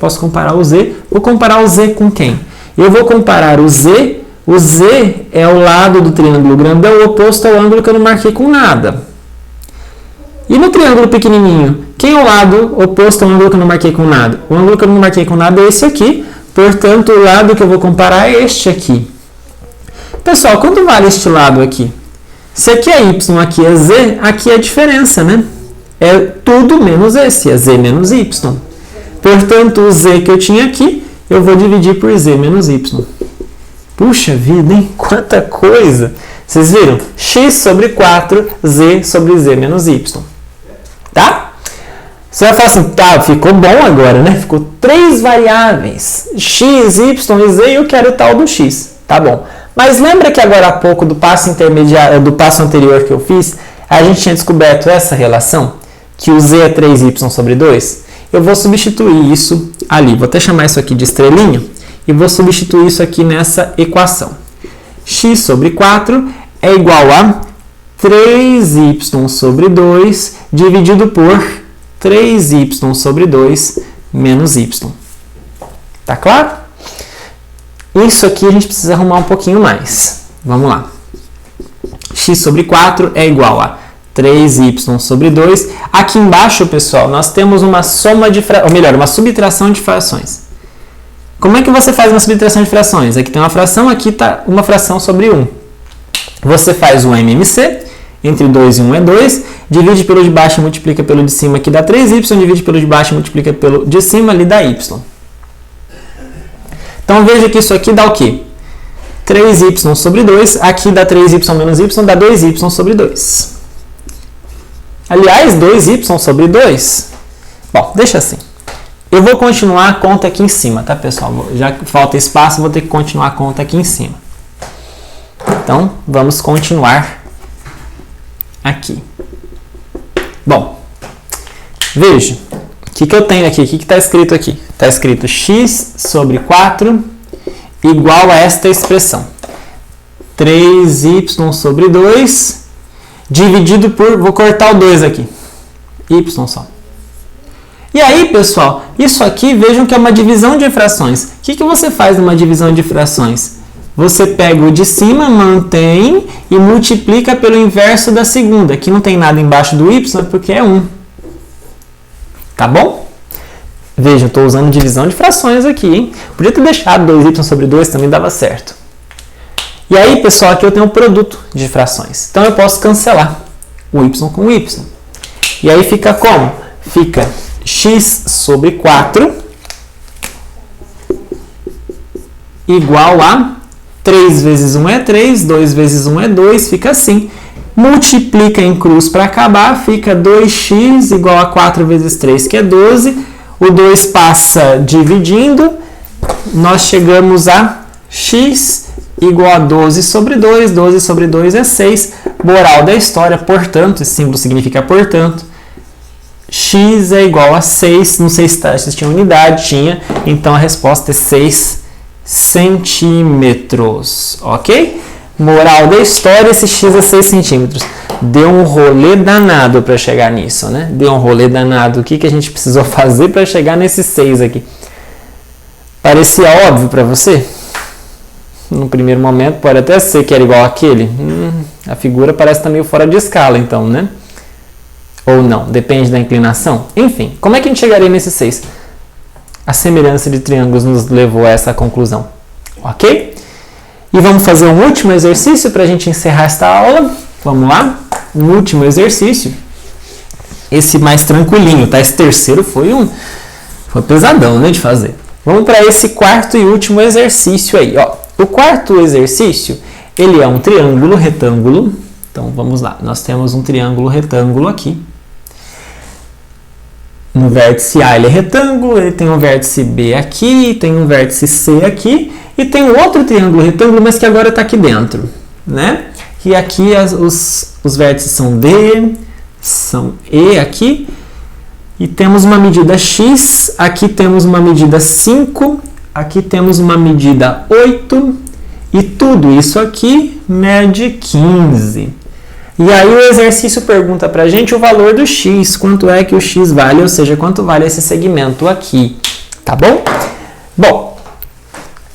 Posso comparar o z. Vou comparar o z com quem? Eu vou comparar o z. O z é o lado do triângulo grandão oposto ao ângulo que eu não marquei com nada. E no triângulo pequenininho, quem é o lado oposto ao ângulo que eu não marquei com nada? O ângulo que eu não marquei com nada é esse aqui. Portanto, o lado que eu vou comparar é este aqui. Pessoal, quanto vale este lado aqui? Se aqui é y, aqui é z, aqui é a diferença, né? É tudo menos esse, é z menos y. Portanto, o z que eu tinha aqui, eu vou dividir por z menos y. Puxa vida, hein? Quanta coisa! Vocês viram? X sobre 4, z sobre z menos y. Tá? Você vai falar assim, tá, ficou bom agora, né? Ficou 3 variáveis, x, y e z, e eu quero o tal do x. Tá bom. Mas lembra que agora há pouco do passo intermediário, do passo anterior que eu fiz, a gente tinha descoberto essa relação? Que o z é 3y sobre 2? Eu vou substituir isso ali. Vou até chamar isso aqui de estrelinha. E vou substituir isso aqui nessa equação. X sobre 4 é igual a 3y sobre 2 dividido por 3y sobre 2 menos y. Tá claro? Isso aqui a gente precisa arrumar um pouquinho mais. Vamos lá. X sobre 4 é igual a 3y sobre 2. Aqui embaixo, pessoal, nós temos uma soma de frações, ou melhor, uma subtração de frações. Como é que você faz uma subtração de frações? Aqui tem uma fração, aqui está uma fração sobre 1. Você faz o MMC, entre 2 e 1 é 2, divide pelo de baixo e multiplica pelo de cima, aqui dá 3y, divide pelo de baixo e multiplica pelo de cima, ali dá y. Então veja que isso aqui dá o quê? 3y sobre 2, aqui dá 3y menos y, dá 2y sobre 2. Aliás, 2y sobre 2, bom, deixa assim. Eu vou continuar a conta aqui em cima, tá, pessoal? Já que falta espaço, vou ter que continuar a conta aqui em cima. Então, vamos continuar aqui. Bom, veja, o que eu tenho aqui? O que está escrito aqui? Está escrito x sobre 4 igual a esta expressão. 3y sobre 2 dividido por... Vou cortar o 2 aqui. Y só. E aí, pessoal, isso aqui, vejam que é uma divisão de frações. O que você faz numa divisão de frações? Você pega o de cima, mantém e multiplica pelo inverso da segunda. Aqui não tem nada embaixo do y porque é 1. Tá bom? Veja, eu estou usando divisão de frações aqui, hein? Podia ter deixado 2y sobre 2, também dava certo. E aí, pessoal, aqui eu tenho um produto de frações. Então eu posso cancelar o y com o y. E aí fica como? Fica x sobre 4 igual a 3 vezes 1 é 3, 2 vezes 1 é 2, fica assim. Multiplica em cruz para acabar, fica 2x igual a 4 vezes 3, que é 12. O 2 passa dividindo, nós chegamos a x igual a 12 sobre 2, 12 sobre 2 é 6. Moral da história, portanto, esse símbolo significa portanto, x é igual a 6, não sei se tinha unidade, tinha, então a resposta é 6 centímetros, ok? Moral da história, esse x é 6 centímetros. Deu um rolê danado para chegar nisso, né? Deu um rolê danado. O que a gente precisou fazer para chegar nesse 6 aqui? Parecia óbvio para você? No primeiro momento, pode até ser que era igual àquele. A figura parece estar meio fora de escala, então, né? Ou não, depende da inclinação. Enfim, como é que a gente chegaria nesse 6? A semelhança de triângulos nos levou a essa conclusão, ok? E vamos fazer um último exercício para a gente encerrar esta aula. Vamos lá? Um último exercício. Esse mais tranquilinho, tá? Esse terceiro foi pesadão, né, de fazer. Vamos para esse quarto e último exercício aí, ó. O quarto exercício, ele é um triângulo retângulo. Então, vamos lá. Nós temos um triângulo retângulo aqui. No vértice A ele é retângulo, ele tem um vértice B aqui, tem um vértice C aqui, e tem um outro triângulo retângulo, mas que agora está aqui dentro, né? E aqui os vértices são D, são E aqui, e temos uma medida X, aqui temos uma medida 5, aqui temos uma medida 8, e tudo isso aqui mede 15. E aí o exercício pergunta pra gente o valor do x, quanto é que o x vale, ou seja, quanto vale esse segmento aqui, tá bom? Bom,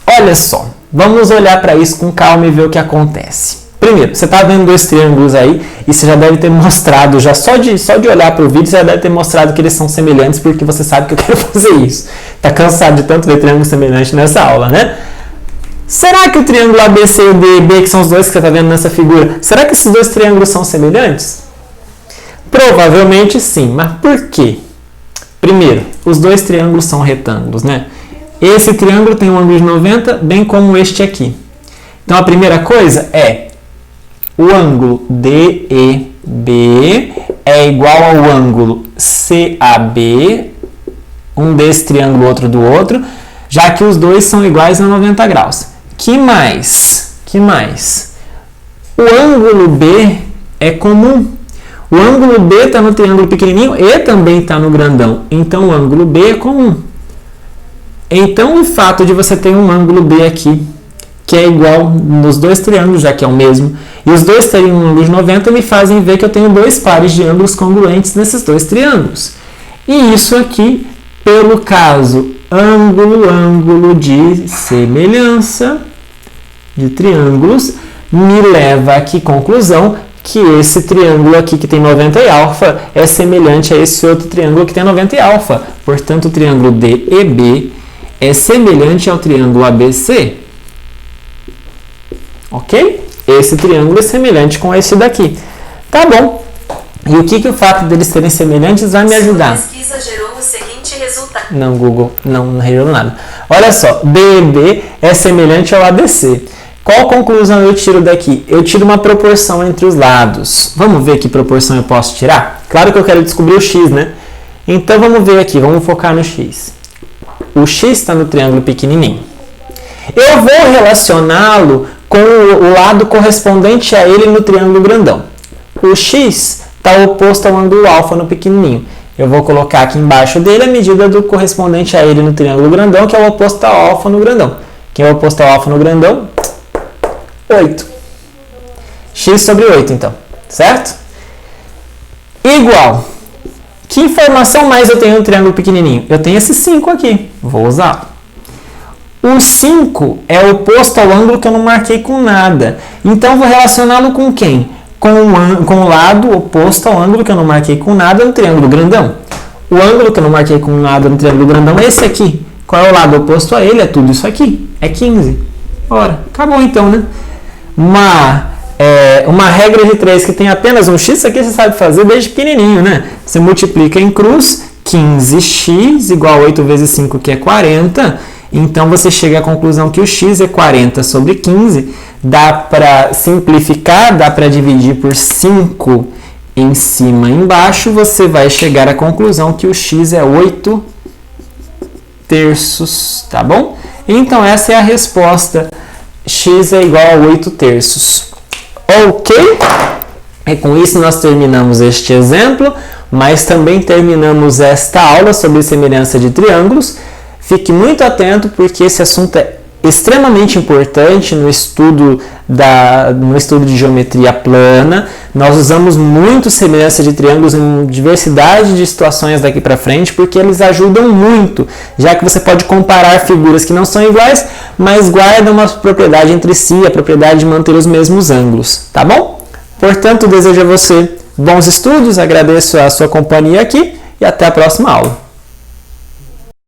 olha só, vamos olhar para isso com calma e ver o que acontece. Primeiro, você está vendo dois triângulos aí e você já deve ter mostrado, já só de olhar para o vídeo, você já deve ter mostrado que eles são semelhantes porque você sabe que eu quero fazer isso. Tá cansado de tanto ver triângulo semelhante nessa aula, né? Será que o triângulo ABC e o DB, que são os dois que você está vendo nessa figura, será que esses dois triângulos são semelhantes? Provavelmente sim, mas por quê? Primeiro, os dois triângulos são retângulos, né? Esse triângulo tem um ângulo de 90, bem como este aqui. Então, a primeira coisa é o ângulo DEB é igual ao ângulo CAB, um desse triângulo, outro do outro, já que os dois são iguais a 90 graus. Que mais? O ângulo B é comum. O ângulo B está no triângulo pequenininho e também está no grandão. Então, o ângulo B é comum. Então, o fato de você ter um ângulo B aqui, que é igual nos dois triângulos, já que é o mesmo, e os dois terem um ângulo de 90, me fazem ver que eu tenho dois pares de ângulos congruentes nesses dois triângulos. E isso aqui, pelo caso ângulo de semelhança de triângulos, me leva a que conclusão que esse triângulo aqui que tem 90 e alfa é semelhante a esse outro triângulo que tem 90 e alfa. Portanto, o triângulo DEB é semelhante ao triângulo ABC. Ok? Esse triângulo é semelhante com esse daqui. Tá bom. E o que o fato deles serem semelhantes vai me ajudar? Sua pesquisa gerou o seguinte resultado. Não, Google, não gerou nada. Olha só, DEB é semelhante ao ABC. Qual conclusão eu tiro daqui? Eu tiro uma proporção entre os lados. Vamos ver que proporção eu posso tirar? Claro que eu quero descobrir o x, né? Então vamos ver aqui, vamos focar no x. O x está no triângulo pequenininho. Eu vou relacioná-lo com o lado correspondente a ele no triângulo grandão. O x está oposto ao ângulo alfa no pequenininho. Eu vou colocar aqui embaixo dele a medida do correspondente a ele no triângulo grandão, que é o oposto ao alfa no grandão. Quem é o oposto ao alfa no grandão? 8. X sobre 8, então. Certo? Igual. Que informação mais eu tenho no triângulo pequenininho? Eu tenho esse 5 aqui. Vou usar. O 5 é oposto ao ângulo que eu não marquei com nada. Então, vou relacioná-lo com quem? Com o lado oposto ao ângulo que eu não marquei com nada no triângulo grandão. O ângulo que eu não marquei com nada no triângulo grandão é esse aqui. Qual é o lado oposto a ele? É tudo isso aqui. É 15. Ora, acabou então, né? Uma regra de 3 que tem apenas um x, isso aqui você sabe fazer desde pequenininho, né? Você multiplica em cruz, 15x igual a 8 vezes 5, que é 40. Então, você chega à conclusão que o x é 40 sobre 15. Dá para simplificar, dá para dividir por 5 em cima e embaixo. Você vai chegar à conclusão que o x é 8 terços, tá bom? Então, essa é a resposta. X é igual a 8 terços. Ok? E com isso nós terminamos este exemplo, mas também terminamos esta aula sobre semelhança de triângulos. Fique muito atento porque esse assunto é extremamente importante no estudo de geometria plana. Nós usamos muito semelhança de triângulos em diversidade de situações daqui para frente, porque eles ajudam muito, já que você pode comparar figuras que não são iguais, mas guardam uma propriedade entre si, a propriedade de manter os mesmos ângulos, tá bom? Portanto, desejo a você bons estudos, agradeço a sua companhia aqui e até a próxima aula.